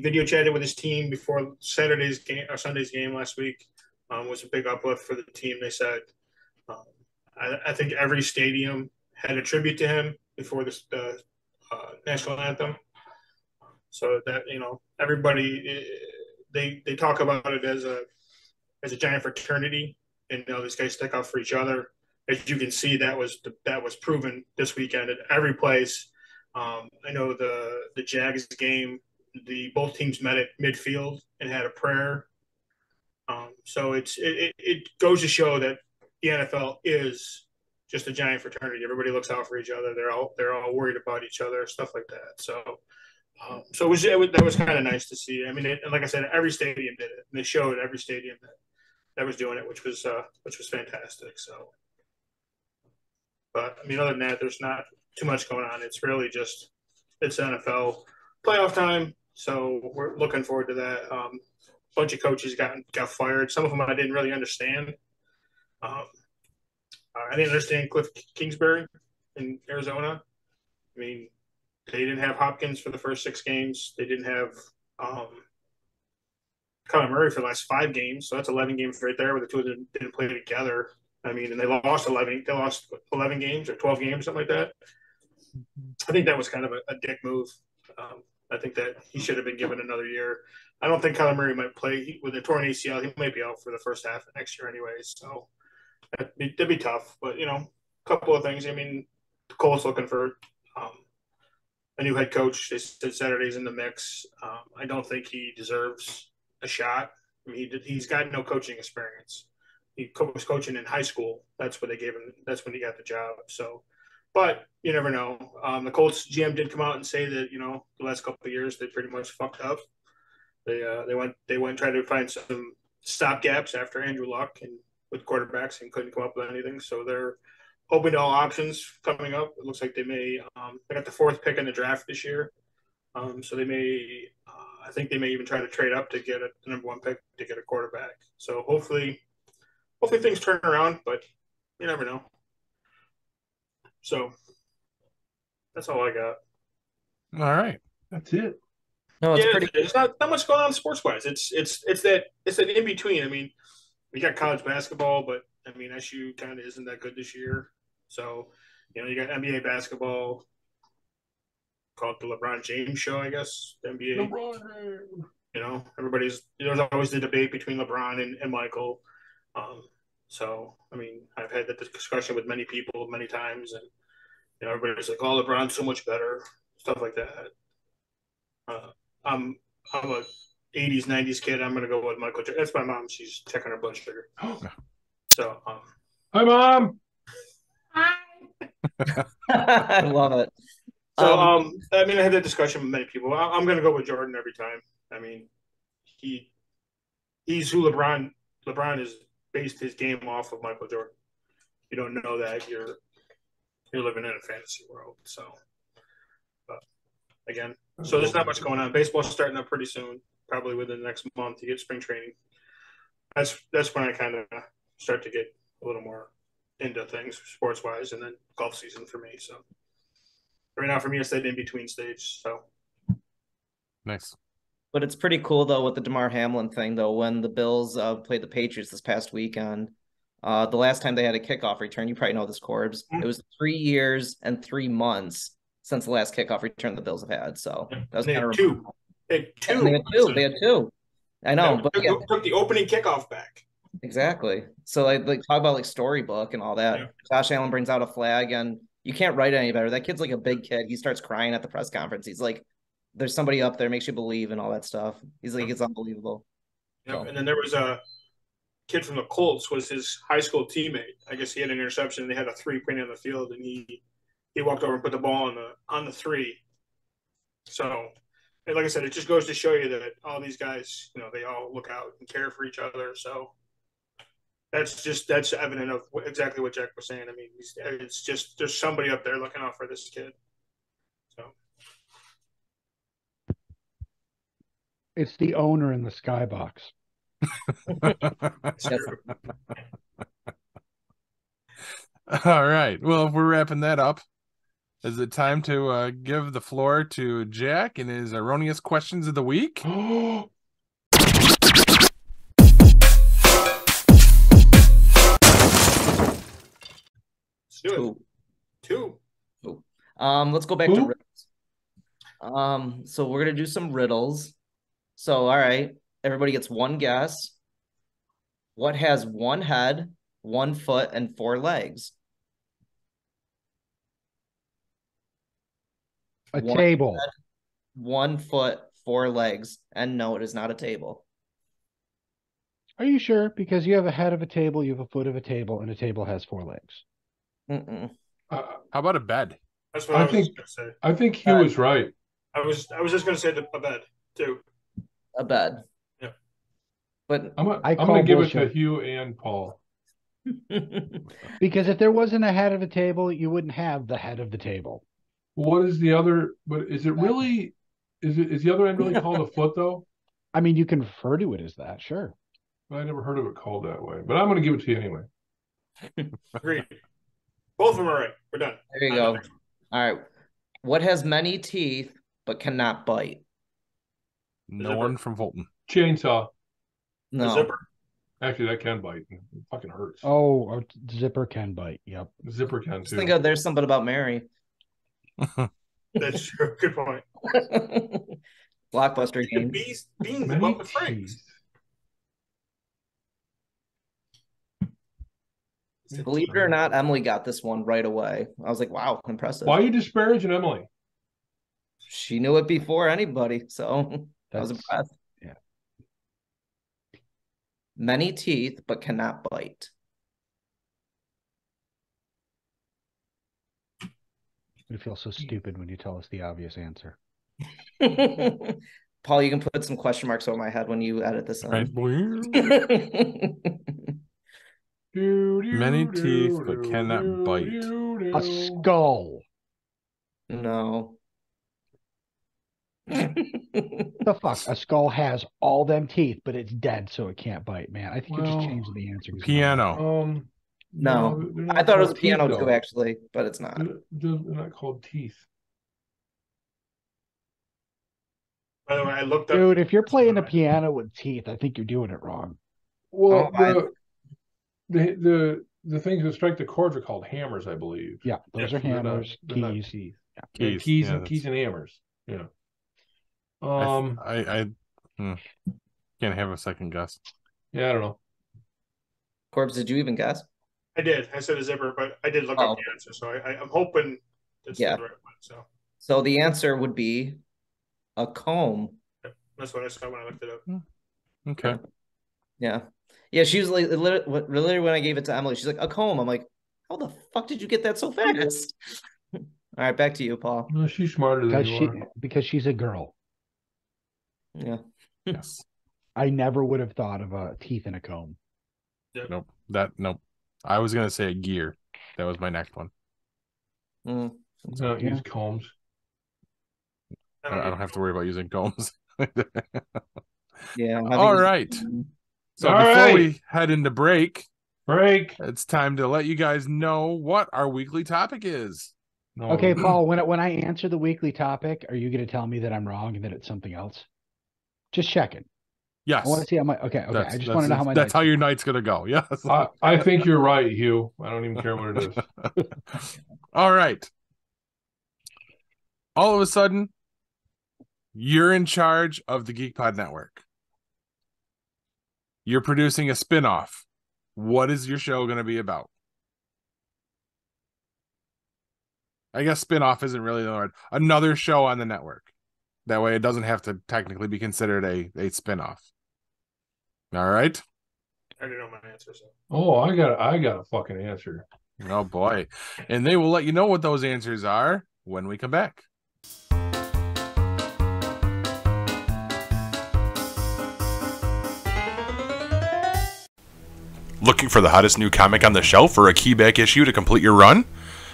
video chatted with his team before Saturday's game or Sunday's game last week. Was a big uplift for the team. They said, I think every stadium had a tribute to him before the national anthem. So that everybody they talk about it as a giant fraternity, and these guys stick out for each other. As you can see, that was proven this weekend at every place. I know the Jags game, both teams met at midfield and had a prayer. So it goes to show that the NFL is just a giant fraternity. Everybody looks out for each other. They're all worried about each other, stuff like that. So that was kind of nice to see. I mean, and like I said, every stadium did it, and they showed every stadium that was doing it, which was fantastic. So, but I mean, other than that, there's not too much going on. It's really just it's NFL playoff time, so we're looking forward to that. A bunch of coaches got fired. Some of them I didn't really understand. I didn't understand Cliff Kingsbury in Arizona. I mean, they didn't have Hopkins for the first 6 games. They didn't have Kyler Murray for the last 5 games, so that's 11 games right there where the two of them didn't play together. I mean, and they lost 11. They lost 11 games or 12 games, something like that. I think that was kind of a dick move. I think that he should have been given another year. I don't think Kyler Murray might play with a torn ACL. He might be out for the first half of next year anyways. So that'd be tough. But, a couple of things. I mean, the Colts looking for a new head coach. They said Saturday's in the mix. I don't think he deserves a shot. I mean, he's got no coaching experience. He was coaching in high school. That's what they gave him. That's when he got the job. So, but you never know. The Colts GM did come out and say that the last couple of years they pretty much fucked up. They went and tried to find some stopgaps after Andrew Luck, and with quarterbacks and couldn't come up with anything. So they're open to all options coming up. It looks like they may. They got the 4th pick in the draft this year, so they may. I think they may even try to trade up to get the number 1 pick to get a quarterback. So hopefully things turn around, but you never know. So that's all I got. All right, that's it. No, it's pretty. There's not much going on sports wise. It's that in between. I mean, we got college basketball, but I mean SU kind of isn't that good this year. So you got NBA basketball called the LeBron James show, I guess. The NBA. There's always the debate between LeBron and Michael. So I mean, I've had that discussion with many people many times, and everybody's like, "Oh, LeBron's so much better," stuff like that. I'm a 80s, 90s kid. I'm gonna go with Michael Jordan. That's my mom. She's checking her blood sugar. So, hi, Mom. I love it. So, I mean, I had that discussion with many people. I'm gonna go with Jordan every time. I mean, he's who LeBron has based his game off of Michael Jordan. You don't know that you're living in a fantasy world. So, again, so there's not much going on. Baseball's starting up pretty soon, probably within the next month. You get spring training. That's when I kind of start to get a little more into things sports wise, and then golf season for me. So right now for me, it's that in between stage. So nice. But it's pretty cool though with the Damar Hamlin thing though. When the Bills played the Patriots this past weekend, the last time they had a kickoff return, you probably know this, Corbs. It was 3 years and 3 months since the last kickoff return the Bills have had. So that was kind of two. They had two. I know, but took the opening kickoff back. Exactly. So like talk about like storybook and all that. Yeah. Josh Allen brings out a flag, and you can't write any better. That kid's like a big kid. He starts crying at the press conference. He's like, "There's somebody up there, makes you believe," and all that stuff. He's like, it's unbelievable. Yeah. So. And then there was a kid from the Colts, was his high school teammate. I guess he had an interception. They had a 3 pointing on the field, and he walked over and put the ball on the 3. So, and like I said, it just goes to show you that all these guys, they all look out and care for each other. So that's evident of exactly what Jack was saying. I mean, it's just there's somebody up there looking out for this kid. So it's the owner in the skybox. That's true. All right. Well, if we're wrapping that up, is it time to give the floor to Jack and his erroneous questions of the week? Two. Let's go back to riddles. So we're gonna do some riddles. So all right, everybody gets one guess. What has 1 head, 1 foot, and 4 legs? A table. Head, 1 foot, 4 legs, and no, it is not a table. Are you sure? Because you have a head of a table, you have a foot of a table, and a table has 4 legs. How about a bed? That's what I was going to say. I think Hugh is right. I was just going to say a bed too. A bed. Yeah. But I'm going to give it to Hugh and Paul. Because if there wasn't a head of a table, you wouldn't have the head of the table. What is the other? But is it really? Is the other end really called a foot though? I mean, you can refer to it as that, sure. I never heard of it called that way, but I'm going to give it to you anyway. Agreed. Both of them are right. We're done. There you go. All right. What has many teeth but cannot bite? No one from Fulton. Chainsaw. No. Zipper. Actually, that can bite. It fucking hurts. Oh, a zipper can bite. Yep. Zipper can Just too. think of there's something about Mary. That's true. Good point. Blockbuster game. Beans above the Franks. Believe it or not, Emily got this one right away. I was like, wow, impressive. Why are you disparaging Emily? She knew it before anybody, so I was impressed. Yeah. Many teeth, but cannot bite. We feel so stupid when you tell us the obvious answer. Paul, you can put some question marks over my head when you edit this in. Right. Many teeth, but cannot bite. A skull. No. The fuck? A skull has all them teeth, but it's dead, so it can't bite, man. I think you're just changing the answer. Piano. No. I thought it was a piano too, actually, but it's not. They're not called teeth. By the way, I looked up. Dude, if you're playing a piano with teeth, I think you're doing it wrong. Well, the things that strike the chords are called hammers, I believe. Yeah, those are hammers, they're not keys. teeth. Keys, keys and hammers. Yeah. I can't have a second guess. Yeah, I don't know. Corbs, did you even guess? I did. I said a zipper, but I did look up the answer, so I'm hoping that's the right one. So the answer would be a comb. That's what I saw when I looked it up. Okay. Yeah. Yeah, she was like, literally when I gave it to Emily, she's like, a comb. I'm like, how the fuck did you get that so fast? All right, back to you, Paul. No, she's smarter than you are. Because she's a girl. Yeah. Yes. I never would have thought of teeth in a comb. Yep. Nope. I was gonna say a gear. That was my next one. Don't use combs. I don't have to worry about using combs. Yeah. All right. So before we head into break, it's time to let you guys know what our weekly topic is. Okay, Paul, when I answer the weekly topic, are you going to tell me that I'm wrong and that it's something else? Just checking. Yes. I want to see how my okay. I just want to know how my that's how your night's going to go. Yes. I think you're right, Hugh. I don't even care what it is. All right. All of a sudden, you're in charge of the GeekPod Network. You're producing a spin-off. What is your show going to be about? I guess spin-off isn't really the word. Another show on the network. That way it doesn't have to technically be considered a spin-off. All right? I already know my answer. So. Oh, I got a fucking answer. Oh, boy. And they will let you know what those answers are when we come back. Looking for the hottest new comic on the shelf or a keyback issue to complete your run?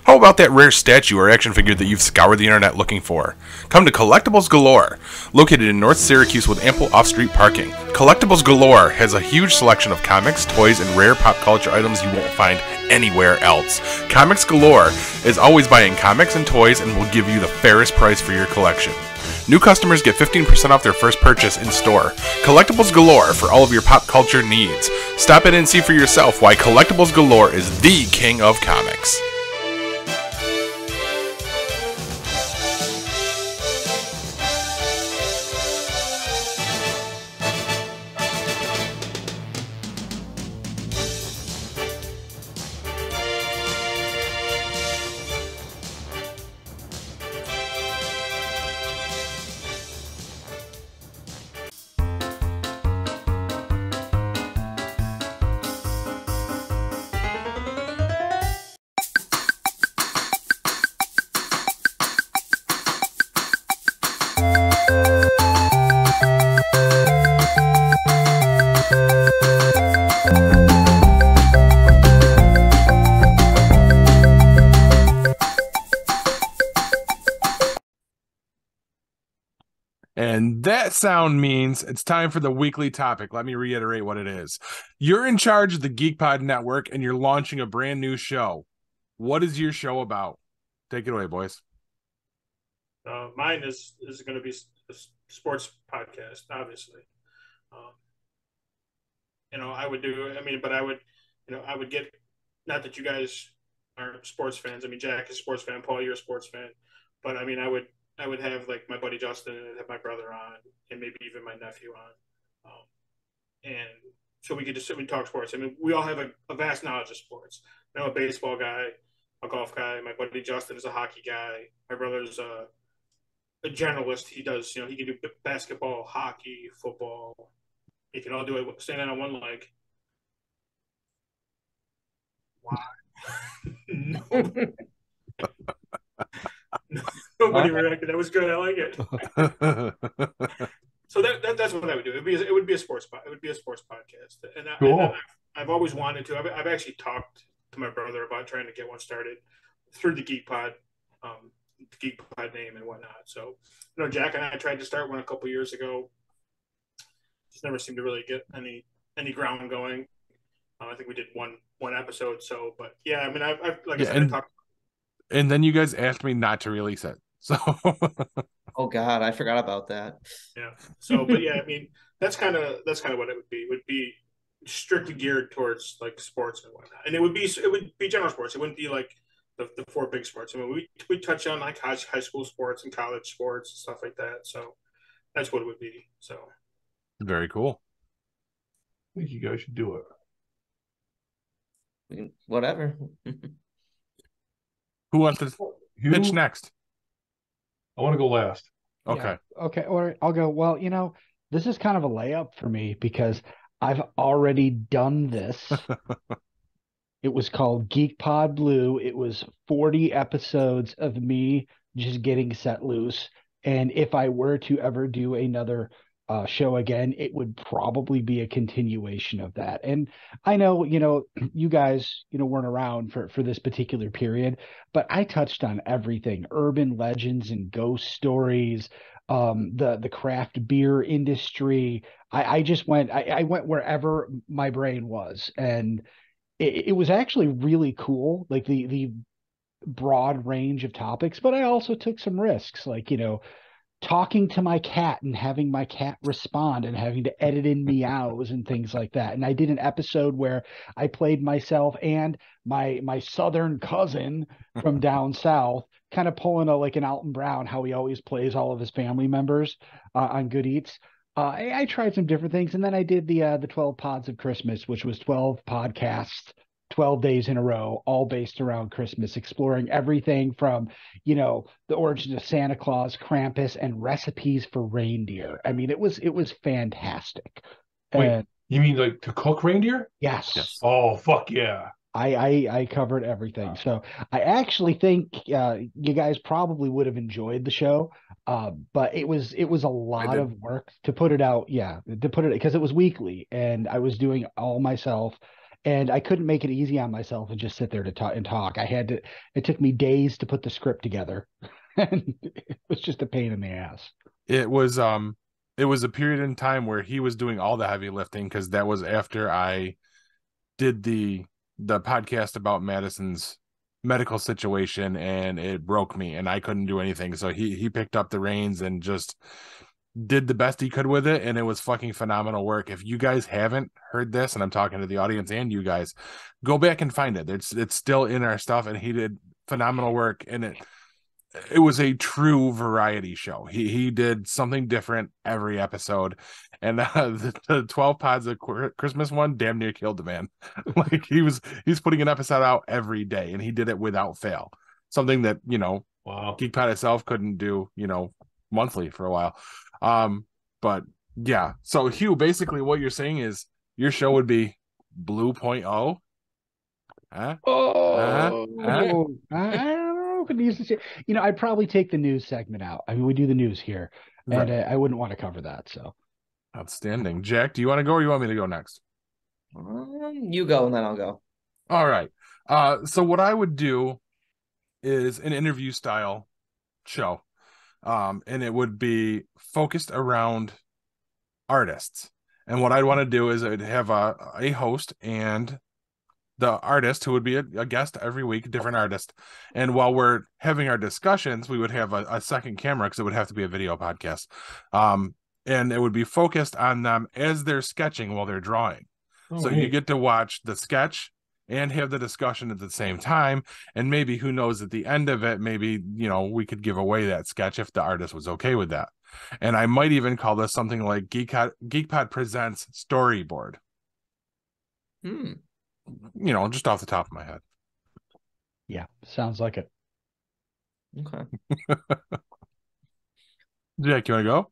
How about that rare statue or action figure that you've scoured the internet looking for? Come to Collectibles Galore. Located in North Syracuse with ample off-street parking, Collectibles Galore has a huge selection of comics, toys, and rare pop culture items you won't find anywhere else. Comics Galore is always buying comics and toys and will give you the fairest price for your collection. New customers get 15% off their first purchase in store. Collectibles Galore for all of your pop culture needs. Stop in and see for yourself why Collectibles Galore is the king of comics. And that sound means it's time for the weekly topic. Let me reiterate what it is. You're in charge of the GeekPod Network and you're launching a brand new show. What is your show about? Take it away, boys. Mine is going to be a sports podcast, obviously. I would do, but I would get, not that you guys aren't sports fans. Jack is a sports fan. Paul, you're a sports fan. But I would have like my buddy Justin and have my brother on and maybe even my nephew on. And so we could just sit and talk sports. We all have a vast knowledge of sports. I'm a baseball guy, a golf guy. My buddy Justin is a hockey guy. My brother's a generalist. He does, he can do basketball, hockey, football. He can all do it standing on one leg. Wow. No. Nobody reacted. That was good. I like it. So that's what I would do. It would be a sports podcast, and cool. I've always wanted to. I've actually talked to my brother about trying to get one started through the Geek Pod name and whatnot. So, Jack and I tried to start one a couple years ago. Just never seemed to really get any ground going. I think we did one episode. So, but yeah, I mean, I've like I said, I talked. And then you guys asked me not to release it. So. Oh God, I forgot about that. Yeah. So, but yeah, I mean, that's kind of what it would be. It would be strictly geared towards like sports and whatnot, and it would be general sports. It wouldn't be like the four big sports. I mean, we touch on like high school sports and college sports and stuff like that. So that's what it would be. So very cool. I think you guys should do it. Whatever. Who wants to pitch next? I want to go last. Okay. Yeah. Okay. Or I'll go. Well, this is kind of a layup for me because I've already done this. It was called Geek Pod Blue. It was 40 episodes of me just getting set loose. And if I were to ever do another show again, it would probably be a continuation of that. And I know, you guys, weren't around for this particular period, but I touched on everything: urban legends and ghost stories, the craft beer industry. I just went, I went wherever my brain was. And it was actually really cool, like the broad range of topics, but I also took some risks, like, talking to my cat and having my cat respond and having to edit in meows and things like that. And I did an episode where I played myself and my southern cousin from down south, kind of pulling like an Alton Brown, how he always plays all of his family members on Good Eats. I tried some different things, and then I did the 12 Pods of Christmas, which was 12 podcasts, 12 days in a row, all based around Christmas, exploring everything from, the origin of Santa Claus, Krampus, and recipes for reindeer. I mean, it was fantastic. Wait, you mean like to cook reindeer? Yes. Oh, fuck yeah. I covered everything. So I actually think you guys probably would have enjoyed the show, but it was a lot of work to put it out. Yeah, to put it, because it was weekly and I was doing all myself, and I couldn't make it easy on myself and just sit there to talk. It took me days to put the script together, and it was just a pain in the ass. It was a period in time where he was doing all the heavy lifting, because that was after I did the podcast about Madison's medical situation, and it broke me and I couldn't do anything. So he picked up the reins and just did the best he could with it. And it was fucking phenomenal work. If you guys haven't heard this, and I'm talking to the audience and you guys, go back and find it. It's still in our stuff, and he did phenomenal work. And it was a true variety show. He did something different every episode, and the 12 Pods of Christmas one damn near killed the man. Like he's putting an episode out every day, and he did it without fail. Something that wow, Geek Pod itself couldn't do monthly for a while. But yeah. So Hugh, basically what you're saying is your show would be Blue 0.0. Huh? I'd probably take the news segment out. I mean, we do the news here, and Right. I wouldn't want to cover that. So Outstanding. Jack, do you want to go, or you want me to go next? You go, and then I'll go. All right. So what I would do is an interview style show. And it would be focused around artists. And what I'd want to do is I'd have a host and the artist, who would be a guest every week, different artist. And while we're having our discussions, we would have a second camera, because it would have to be a video podcast. And it would be focused on them as they're sketching while they're drawing. So you get to watch the sketch and have the discussion at the same time. And maybe, who knows, at the end of it, maybe, we could give away that sketch if the artist was okay with that. And I might even call this something like Geek Pod Presents Storyboard. Just off the top of my head. yeah, sounds like it. Okay. Jack, you want to go?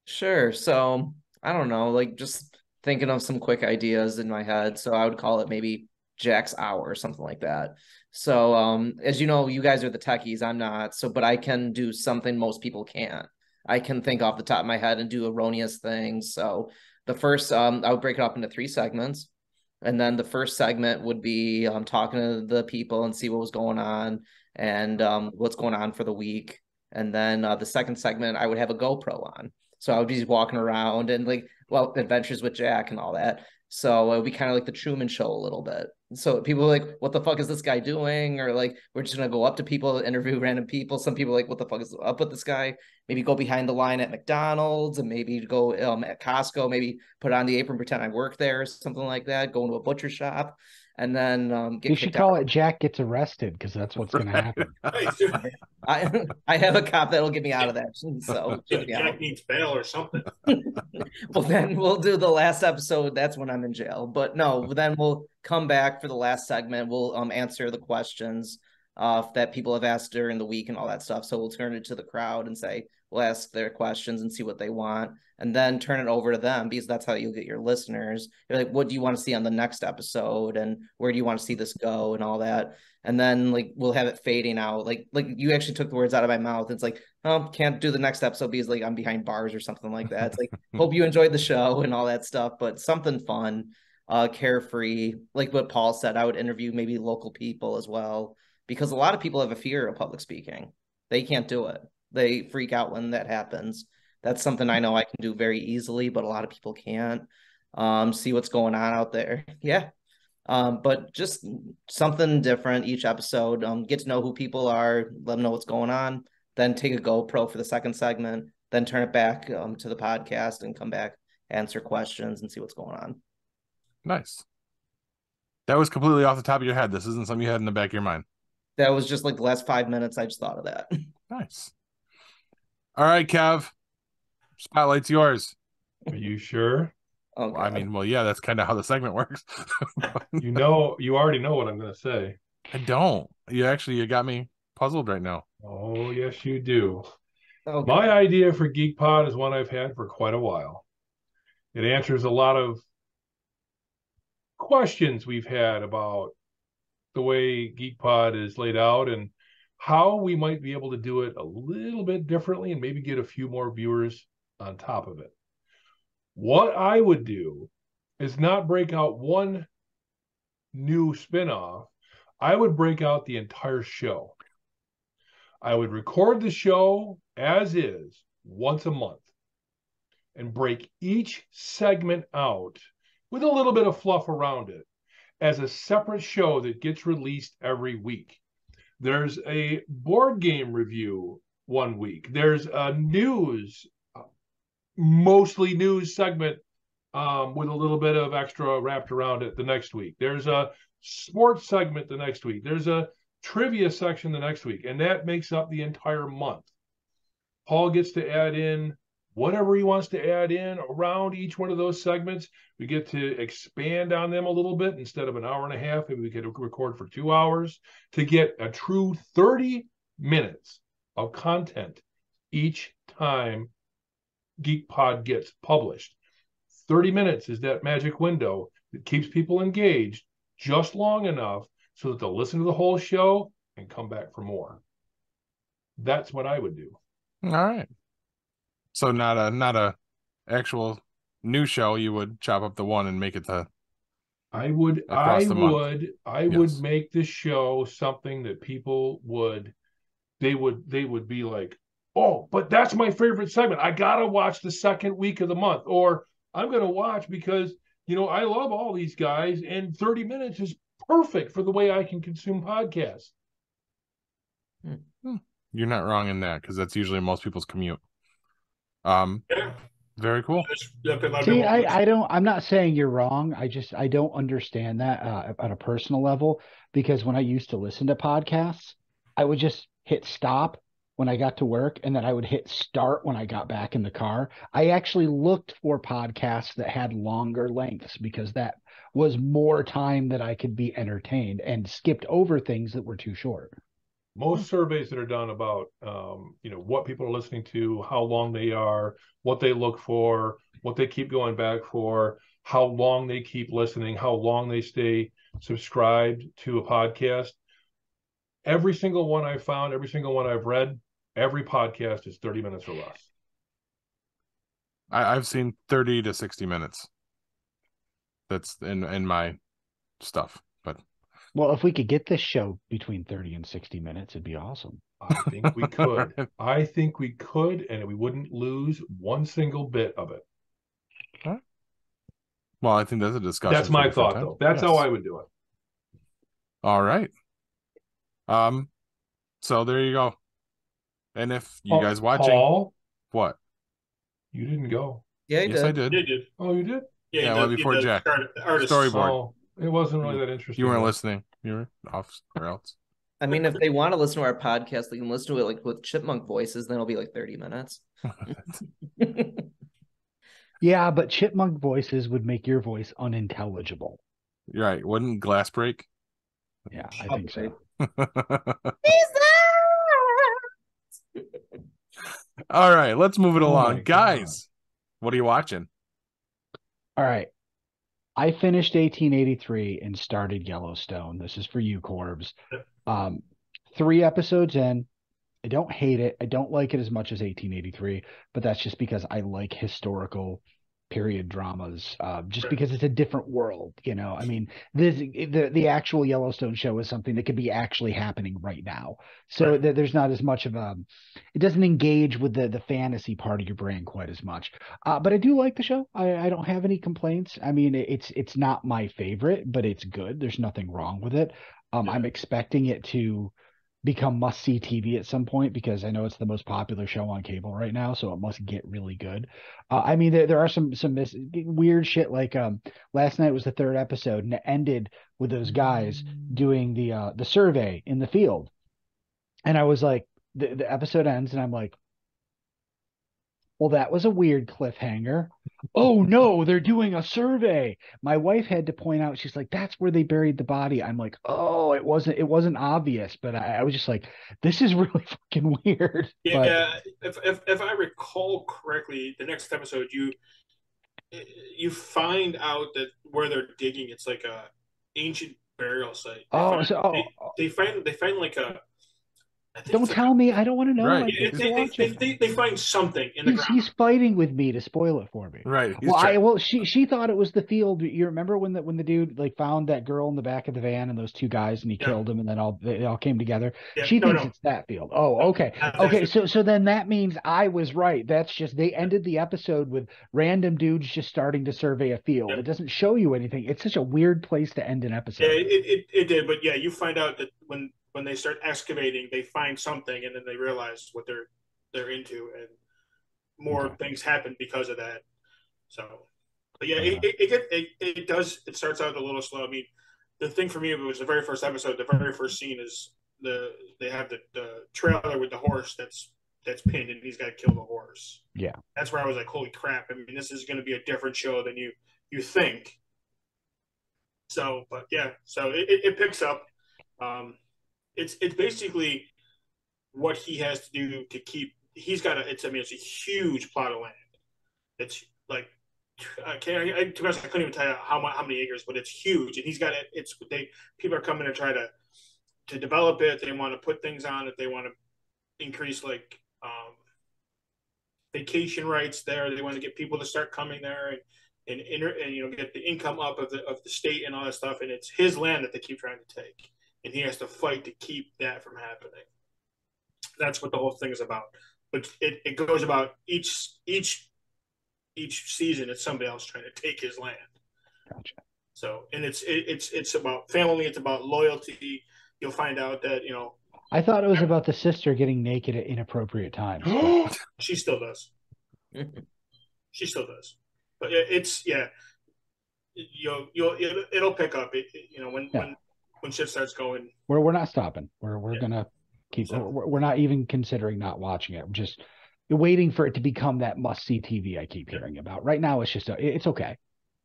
Sure. So I don't know, like just thinking of some quick ideas in my head. So I would call it maybe Jack's Hour or something like that. So as you know, you guys are the techies, I'm not. So, but I can do something most people can't. I can think off the top of my head and do erroneous things. So the first, I would break it up into 3 segments. And then the first segment would be talking to the people and see what was going on and what's going on for the week. And then the second segment, I would have a GoPro on. So I would be walking around and adventures with Jack and all that. So it would be kind of like the Truman Show a little bit. So people are like, what the fuck is this guy doing? Or like, we're just going to go up to people, interview random people. Some people are like, what the fuck is up with this guy? Maybe go behind the line at McDonald's and maybe go at Costco, maybe put on the apron, pretend I work there, something like that, go into a butcher shop. And then you should call it Jack Gets Arrested, because that's what's going to happen. I have a cop that'll get me out of that. So Jack needs bail or something. Well, then we'll do the last episode. That's when I'm in jail. But no, then we'll come back for the last segment. We'll answer the questions that people have asked during the week and all that stuff. So we'll turn it to the crowd and say, we'll ask their questions and see what they want, and then turn it over to them, because that's how you'll get your listeners. You're like, what do you want to see on the next episode? And where do you want to see this go and all that? And then we'll have it fading out. Like you actually took the words out of my mouth. It's like, oh, can't do the next episode because I'm behind bars or something like that. It's like, hope you enjoyed the show and all that stuff, but something fun, carefree. Like what Paul said, I would interview maybe local people as well, because a lot of people have a fear of public speaking. They can't do it. They freak out when that happens. That's something I know I can do very easily, but a lot of people can't. See what's going on out there. Yeah. But just something different each episode. Get to know who people are, let them know what's going on, then take a GoPro for the second segment, then turn it back to the podcast and come back, answer questions and see what's going on. Nice. That was completely off the top of your head. This isn't something you had in the back of your mind. That was just like the last 5 minutes. I just thought of that. Nice. All right, Kev. Spotlight's yours. Are you sure? Oh, well, I mean, well, yeah, that's kind of how the segment works. You already know what I'm going to say. I don't. You got me puzzled right now. Oh, yes, you do. Okay. My idea for Geek Pod is one I've had for quite a while. It answers a lot of questions we've had about the way Geek Pod is laid out and how we might be able to do it a little bit differently and maybe get a few more viewers on top of it. What I would do is not break out one new spinoff. I would break out the entire show. I would record the show as is once a month and break each segment out with a little bit of fluff around it as a separate show that gets released every week. There's a board game review one week. There's a mostly news segment with a little bit of extra wrapped around it the next week. There's a sports segment the next week. There's a trivia section the next week, and that makes up the entire month. Paul gets to add in whatever he wants to add in around each one of those segments. We get to expand on them a little bit. Instead of an hour and a half, maybe we could record for 2 hours to get a true 30 minutes of content each time Geek Pod gets published. 30 minutes is that magic window that keeps people engaged just long enough so that they'll listen to the whole show and come back for more. That's what I would do. All right. So not a actual new show. You would chop up the one and make it I would make the show something that people would be like, oh, but that's my favorite segment. I gotta watch the second week of the month, or I'm gonna watch because I love all these guys, and 30 minutes is perfect for the way I can consume podcasts. You're not wrong in that, because that's usually most people's commute. Yeah. Very cool. See, I'm not saying you're wrong. I don't understand that at a personal level, because when I used to listen to podcasts, I would just hit stop when I got to work, and then I would hit start when I got back in the car. I actually looked for podcasts that had longer lengths, because that was more time that I could be entertained, and skipped over things that were too short. Most surveys that are done about, what people are listening to, how long they are, what they look for, what they keep going back for, how long they keep listening, how long they stay subscribed to a podcast. Every single one I've found, every single one I've read, every podcast is 30 minutes or less. I've seen 30 to 60 minutes. That's in my stuff. But Well, if we could get this show between 30 and 60 minutes, it'd be awesome. I think we could. I think we could, and we wouldn't lose one single bit of it. Huh? Well, I think that's a discussion. That's my thought, though. That's how I would do it. All right. So there you go. And if you guys watching, Paul, what? You didn't go. Yeah, yes, I did. You did. Oh, you did? Yeah, well, before Jack. Storyboard. Oh, it wasn't really that interesting. You weren't listening. You were off somewhere else. I mean, if they want to listen to our podcast, they can listen to it like with chipmunk voices. Then it'll be like 30 minutes. Yeah, but chipmunk voices would make your voice unintelligible. You're right. Wouldn't glass break? Yeah, I think so. All right, let's move it along. my Guys, what are you watching? All right. I finished 1883 and started Yellowstone. This is for you, Corbs. 3 episodes in. I don't hate it. I don't like it as much as 1883, but that's just because I like historical period dramas, just because it's a different world, you know. I mean, the actual Yellowstone show is something that could be actually happening right now. So there's not as much of it doesn't engage with the fantasy part of your brain quite as much. But I do like the show. I don't have any complaints. I mean, it's not my favorite, but it's good. There's nothing wrong with it. I'm expecting it to become must-see TV at some point because I know it's the most popular show on cable right now, so it must get really good. I mean, there are some weird shit, like last night was the 3rd episode, and it ended with those guys doing the survey in the field. And I was like, the episode ends, and I'm like, well, that was a weird cliffhanger. Oh no, they're doing a survey. My wife had to point out, she's like, that's where they buried the body. I'm like, oh, it wasn't obvious, but I was just like, this is really fucking weird. Yeah, but if I recall correctly, the next episode you find out that where they're digging, it's like a ancient burial site. They find like a. Don't tell me. I don't want to know. Right. They find something in the ground. He's fighting with me to spoil it for me. Right. She thought it was the field. You remember when the dude like found that girl in the back of the van and those 2 guys and he killed them and then they all came together. Yeah, she thinks it's that field. Oh, okay. Okay. So then that means I was right. That's just they ended the episode with random dudes just starting to survey a field. It doesn't show you anything. It's such a weird place to end an episode. Yeah, it did, but yeah, you find out that when they start excavating, they find something, and then they realize what they're into, and more things happen because of that. So, but yeah, it starts out a little slow. I mean, the thing for me, it was the very first episode. The very first scene is they have the trailer with the horse that's pinned, and he's got to kill the horse. Yeah, that's where I was like, holy crap! I mean, this is going to be a different show than you think. So, but yeah, so it picks up. It's basically what he has to do to keep. He's got it's a huge plot of land. It's like to be honest, I couldn't even tell you how many acres, but it's huge, and he's got it. People are coming to try to develop it. They want to put things on it. They want to increase like vacation rights there. They want to get people to start coming there and get the income up of the state and all that stuff. And it's his land that they keep trying to take. And he has to fight to keep that from happening. That's what the whole thing is about. But it goes about each season. It's somebody else trying to take his land. Gotcha. So, and it's about family. It's about loyalty. You'll find out that I thought it was about the sister getting naked at inappropriate times. She still does. She still does. But it'll pick up. When shit starts going, we're not stopping. We're gonna keep. We're not even considering not watching it. We're just waiting for it to become that must-see TV I keep hearing about. Right now, it's just it's okay.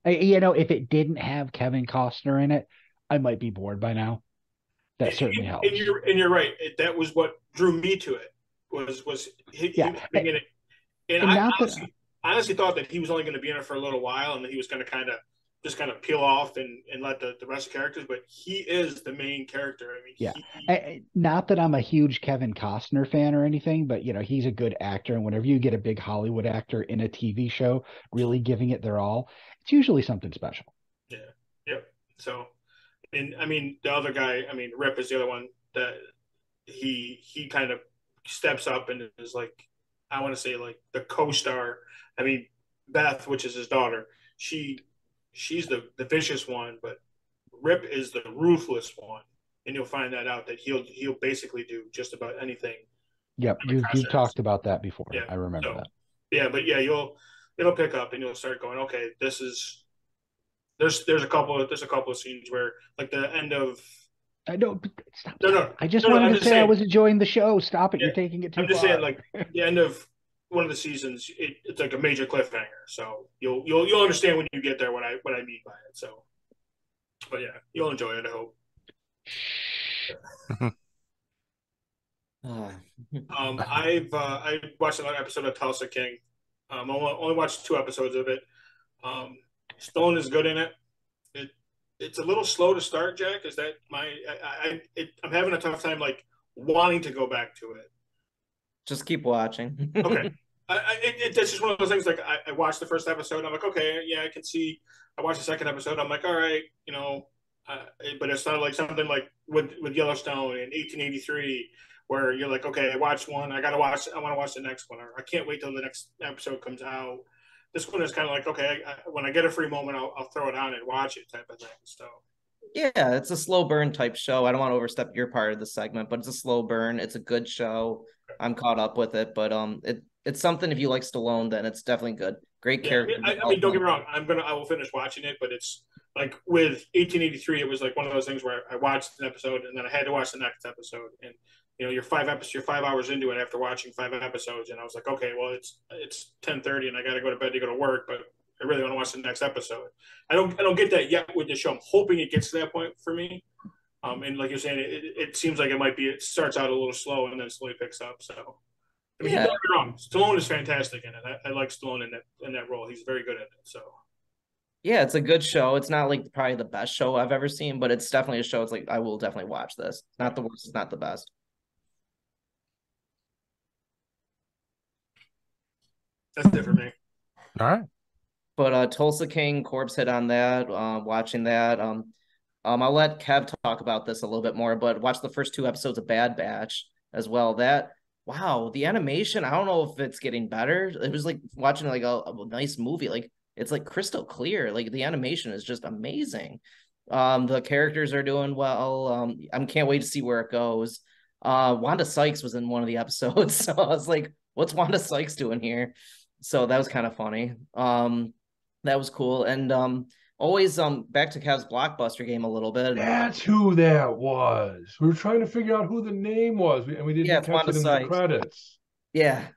If it didn't have Kevin Costner in it, I might be bored by now. That certainly helps. And you're right. That was what drew me to it. Was him in it. And I honestly thought that he was only going to be in it for a little while, and that he was going to kind of peel off and let the rest of the characters, but he is the main character. I mean, not that I'm a huge Kevin Costner fan or anything, but he's a good actor. And whenever you get a big Hollywood actor in a TV show, really giving it their all, it's usually something special. Yeah. Yep. So, And I mean, the other guy, I mean, Rip is the other one that he kind of steps up and is like, I want to say like the co-star. I mean, Beth, which is his daughter, she's the vicious one, but Rip is the ruthless one, and you'll find that out that he'll basically do just about anything. Yep, you've talked about that before. Yeah, I remember that. Yeah, but yeah, it'll pick up and you'll start going, okay, this is there's a couple of scenes where like the end of I don't stop. No. I just No, wanted I'm to just say I saying. was enjoying the show. Stop it! Yeah, You're taking it too I'm just far. saying, like the end of one of the seasons, it's like a major cliffhanger. So you'll understand when you get there what I mean by it. So, but yeah, you'll enjoy it. I hope. I watched another episode of Tulsa King. I only watched 2 episodes of it. Stone is good in it. It's a little slow to start, Jack. Is that I'm having a tough time like wanting to go back to it. Just keep watching. Okay. It's just one of those things. Like I watched the first episode. I'm like, okay, yeah, I can see. I watched the second episode. I'm like, all right, but it's not like something like with Yellowstone in 1883, where you're like, okay, I watched one. I want to watch the next one, or I can't wait till the next episode comes out. This one is kind of like, okay, when I get a free moment, I'll throw it on and watch it, type of thing. So. Yeah, it's a slow burn type show. I don't want to overstep your part of the segment, but it's a slow burn. It's a good show. I'm caught up with it, but it's something if you like Stallone, then it's definitely good. Great character. I mean, don't get me wrong. I will finish watching it, but it's like with 1883, it was like one of those things where I watched an episode and then I had to watch the next episode, and you're 5 hours into it after watching 5 episodes, and I was like, okay, well it's 10:30 and I got to go to bed to go to work, but I really want to watch the next episode. I don't get that yet with the show. I'm hoping it gets to that point for me. And like you're saying, it seems like it starts out a little slow and then slowly picks up. So, I mean, don't get me wrong. Stallone is fantastic in it. I like Stallone in that role. He's very good at it. So, yeah, it's a good show. It's not like probably the best show I've ever seen, but it's definitely a show. It's like I will definitely watch this. It's not the worst. It's not the best. That's it for me. All right. But Tulsa King, Corbs hit on that. Watching that. I'll let Kev talk about this a little bit more, but watch the first 2 episodes of Bad Batch as well. Wow, the animation, I don't know if it's getting better. It was like watching like a nice movie. Like it's like crystal clear. Like the animation is just amazing. The characters are doing well. I can't wait to see where it goes. Wanda Sykes was in one of the episodes, so I was like, what's Wanda Sykes doing here? So that was kind of funny. That was cool. And always back to Kev's Blockbuster game a little bit. That's who that was. We were trying to figure out who the name was, and we didn't catch it in the credits. Yeah.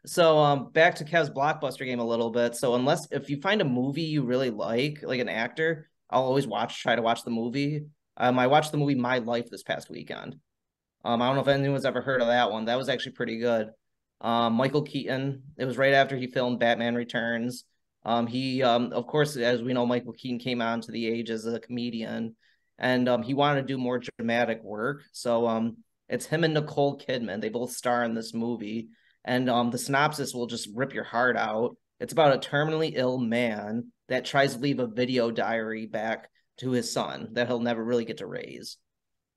So back to Kev's Blockbuster game a little bit. So if you find a movie you really like an actor, I'll always try to watch the movie. I watched the movie My Life this past weekend. I don't know if anyone's ever heard of that one. That was actually pretty good. Michael Keaton. It was right after he filmed Batman Returns. He of course, as we know, Michael Keaton came on to the age as a comedian, and he wanted to do more dramatic work. So it's him and Nicole Kidman. They both star in this movie, and the synopsis will just rip your heart out. It's about a terminally ill man that tries to leave a video diary back to his son that he'll never really get to raise.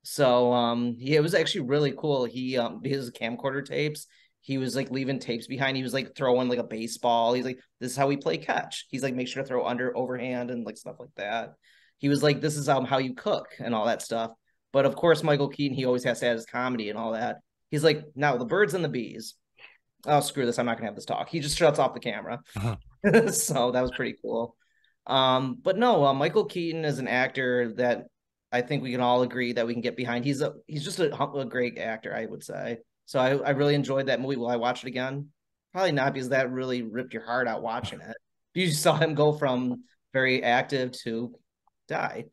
So it was actually really cool. His camcorder tapes, he was like leaving tapes behind. He was like throwing like a baseball. He's like, this is how we play catch. He's like, make sure to throw overhand and like stuff like that. He was like, this is how you cook and all that stuff. But of course, Michael Keaton, he always has to add his comedy and all that. He's like, now the birds and the bees. Oh, screw this. I'm not gonna have this talk. He just shuts off the camera. So that was pretty cool. But no, Michael Keaton is an actor that I think we can all agree that we can get behind. He's just a great actor, I would say. So I really enjoyed that movie. Will I watch it again? Probably not, because that really ripped your heart out watching it. You saw him go from very active to die.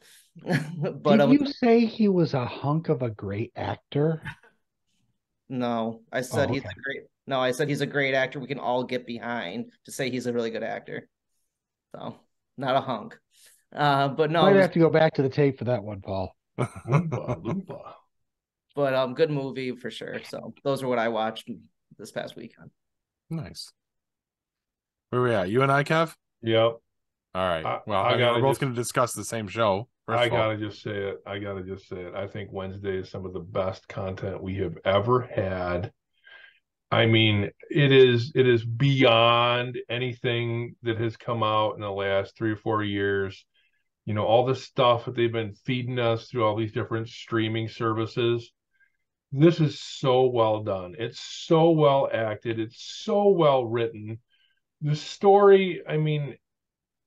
But did you say he was a hunk of a great actor? No, I said he's a great. No, I said he's a great actor. We can all get behind to say he's a really good actor. So not a hunk. But no, Might have to go back to the tape for that one, Paul. Loompa. But good movie for sure. So those are what I watched this past weekend. Nice. Where are we at? You and I, Kev? Yep. All right. Well, we're both going to discuss the same show. I gotta just say it. I think Wednesday is some of the best content we have ever had. I mean, it is beyond anything that has come out in the last 3 or 4 years. You know, all the stuff that they've been feeding us through all these different streaming services. This is so well done. It's so well acted. It's so well written. The story, I mean,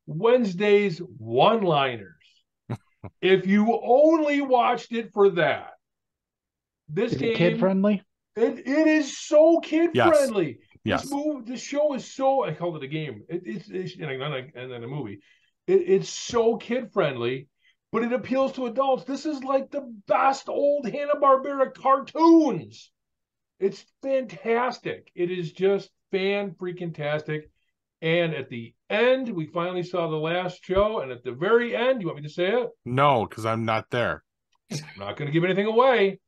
Wednesday's one-liners. If you only watched it for that, this Is game, it kid friendly? It is so kid friendly. Yes. This show is so, I called it a game. It's and then a movie. It's so kid friendly, but it appeals to adults. This is like the best old Hanna-Barbera cartoons. It's fantastic. It is just fan-freaking-tastic. And at the end, we finally saw the last show. And at the very end, you want me to say it? No, because I'm not there. I'm not going to give anything away.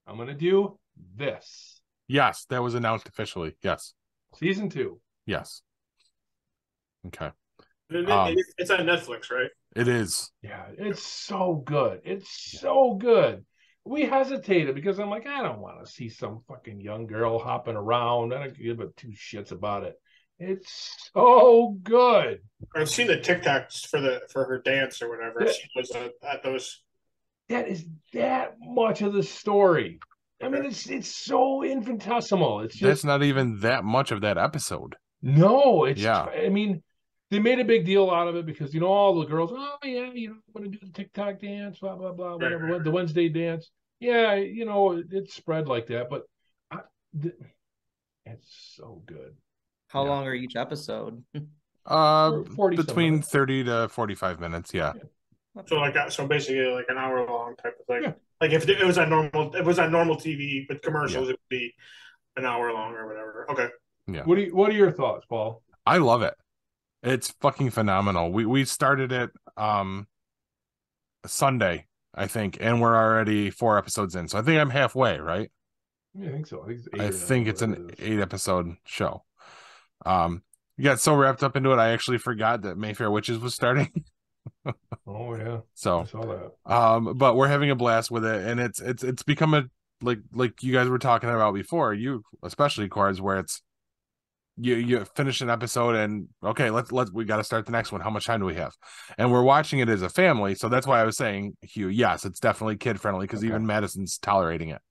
I'm going to do this. Yes, that was announced officially. Yes. Season 2. Yes. Okay. It's on Netflix, right? It is. Yeah, it's so good. It's so good. We hesitated because I'm like, I don't want to see some fucking young girl hopping around. I don't give a two shits about it. It's so good. I've seen the TikToks for her dance or whatever. She was at those. That is that much of the story. I mean, it's so infinitesimal. It's just, that's not even that much of that episode. No, it's I mean, they made a big deal out of it because, you know, all the girls, oh yeah, you know, I'm gonna do the TikTok dance, blah blah blah, whatever, the Wednesday dance. Yeah, you know, it spread like that, but it's so good. How long are each episode? 40 between 30 to 45 minutes. Yeah. So basically like an hour long type of thing. Yeah. Like if it was on normal TV with commercials, it would be an hour long or whatever. Okay. Yeah. What are your thoughts, Paul? I love it. It's fucking phenomenal. We started it Sunday, I think, and we're already 4 episodes in. So I think I'm halfway, right? Yeah, I think so. I think it's an 8-episode show. You got so wrapped up into it, I actually forgot that Mayfair Witches was starting. Oh yeah. So I saw that. But we're having a blast with it, and it's become a like you guys were talking about before, you especially Corbs, where it's you finish an episode and okay, we got to start the next one. How much time do we have? And we're watching it as a family, so that's why I was saying, Hugh, yes, it's definitely kid friendly because even Madison's tolerating it.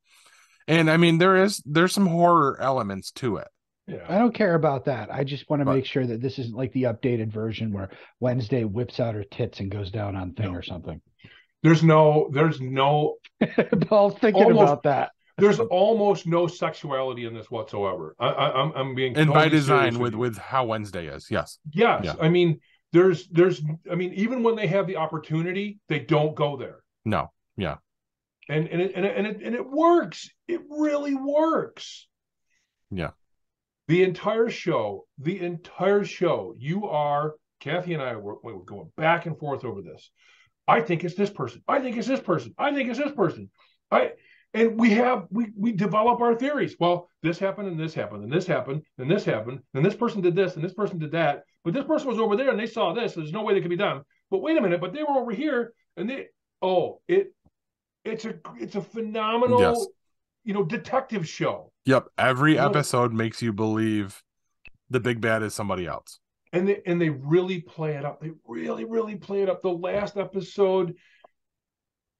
And I mean, there's some horror elements to it. Yeah. I don't care about that. I just want to make sure that this isn't like the updated version where Wednesday whips out her tits and goes down on thing or something. There's no Paul's thinking about that. There's almost no sexuality in this whatsoever. I'm being and by design with how Wednesday is. Yes. Yes. Yeah. I mean, even when they have the opportunity, they don't go there. No. Yeah. And it works. It really works. Yeah. The entire show, Kathy and I were going back and forth over this. I think it's this person. I think it's this person. I think it's this person. And we develop our theories. Well, this happened and this happened and this happened and this happened and this person did this and this person did that. But this person was over there and they saw this. There's no way that could be done. But wait a minute. But they were over here and it's a phenomenal, detective show. Yep. Every episode makes you believe the big bad is somebody else. And they really play it up. They really, really play it up. The last episode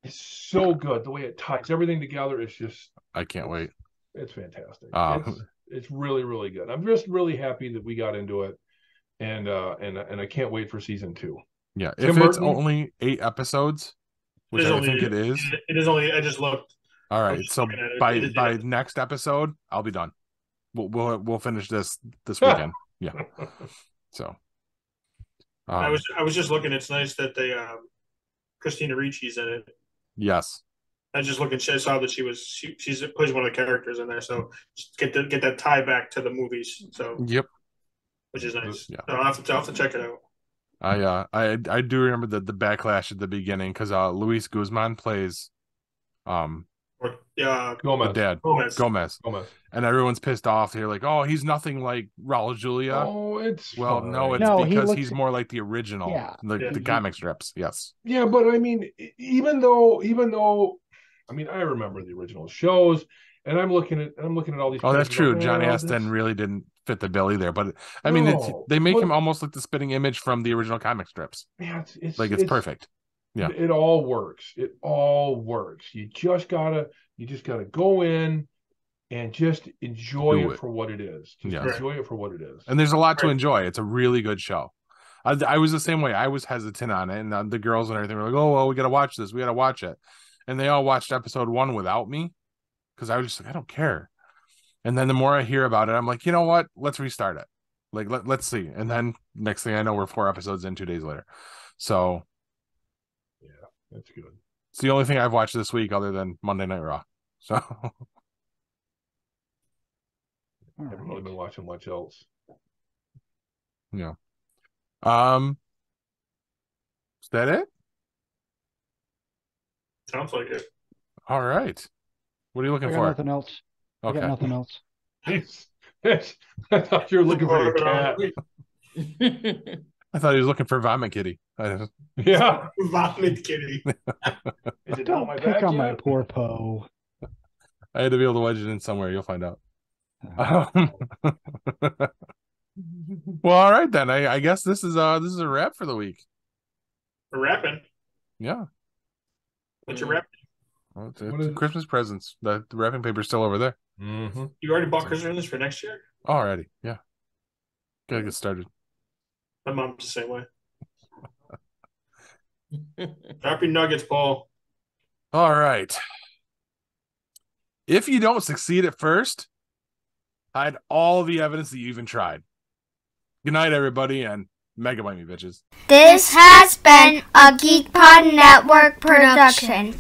is so good. The way it ties everything together is just... I can't wait. It's fantastic. It's really, really good. I'm just really happy that we got into it. And I can't wait for season 2. Yeah. If it's only 8 episodes, which I think it is. It is only... I just looked. All right, so by next episode, I'll be done. We'll finish this weekend. Yeah. So, I was just looking. It's nice that they Christina Ricci's in it. Yes. I just looking. I saw that she plays one of the characters in there. So just get that tie back to the movies. So yep, which is nice. Yeah. So I'll have to check it out. I do remember the backlash at the beginning because Luis Guzman plays Yeah, The Gomez. dad, Gomez. Gomez. And everyone's pissed off. They're like, "Oh, he's nothing like Raul Julia." Oh, it's Well, fine. no, it's No, because he's more like the original, Yeah. the comic strips. Yes. Yeah, but I mean, even though, I mean, I remember the original shows, and I'm looking at all these. Oh, that's characters true. going, Johnny "Well, Aston really didn't fit the bill either. But I No, mean, they make but- him almost like the spitting image from the original comic strips. Yeah, it's Perfect. Yeah. It all works. It all works. You just gotta go in and just enjoy it for what it is. Just enjoy it for what it is. And there's a lot to enjoy. It's a really good show. I was the same way. I was hesitant on it, and the girls and everything were like, "Oh, well, we got to watch this. We got to watch it." And they all watched episode 1 without me because I was just like, I don't care. And then the more I hear about it, I'm like, you know what? Let's restart it. Like, let's see. And then next thing I know, we're 4 episodes in 2 days later. So, yeah, that's good. It's the only thing I've watched this week other than Monday Night Raw. So, I haven't really been watching much else. Yeah. Is that it? Sounds like it. All right. What are you looking I got for? nothing else. Okay. I got nothing else. I thought you were looking for your cat. I thought he was looking for Vomit Kitty. Yeah. Vomit Kitty. Don't pick on my poor Poe. I had to be able to wedge it in somewhere. You'll find out. Well, all right then. I guess this is a wrap for the week. We're wrapping. Yeah. What's your wrap? Well, it's Christmas presents. The wrapping paper's still over there. Mm-hmm. You already bought Christmas for next year? Already, yeah. Gotta get started. My mom's the same way. Drop your nuggets, Paul. All right. If you don't succeed at first, hide all the evidence that you even tried. Good night, everybody, and mega bite me, bitches. This has been a GeekPod Network production.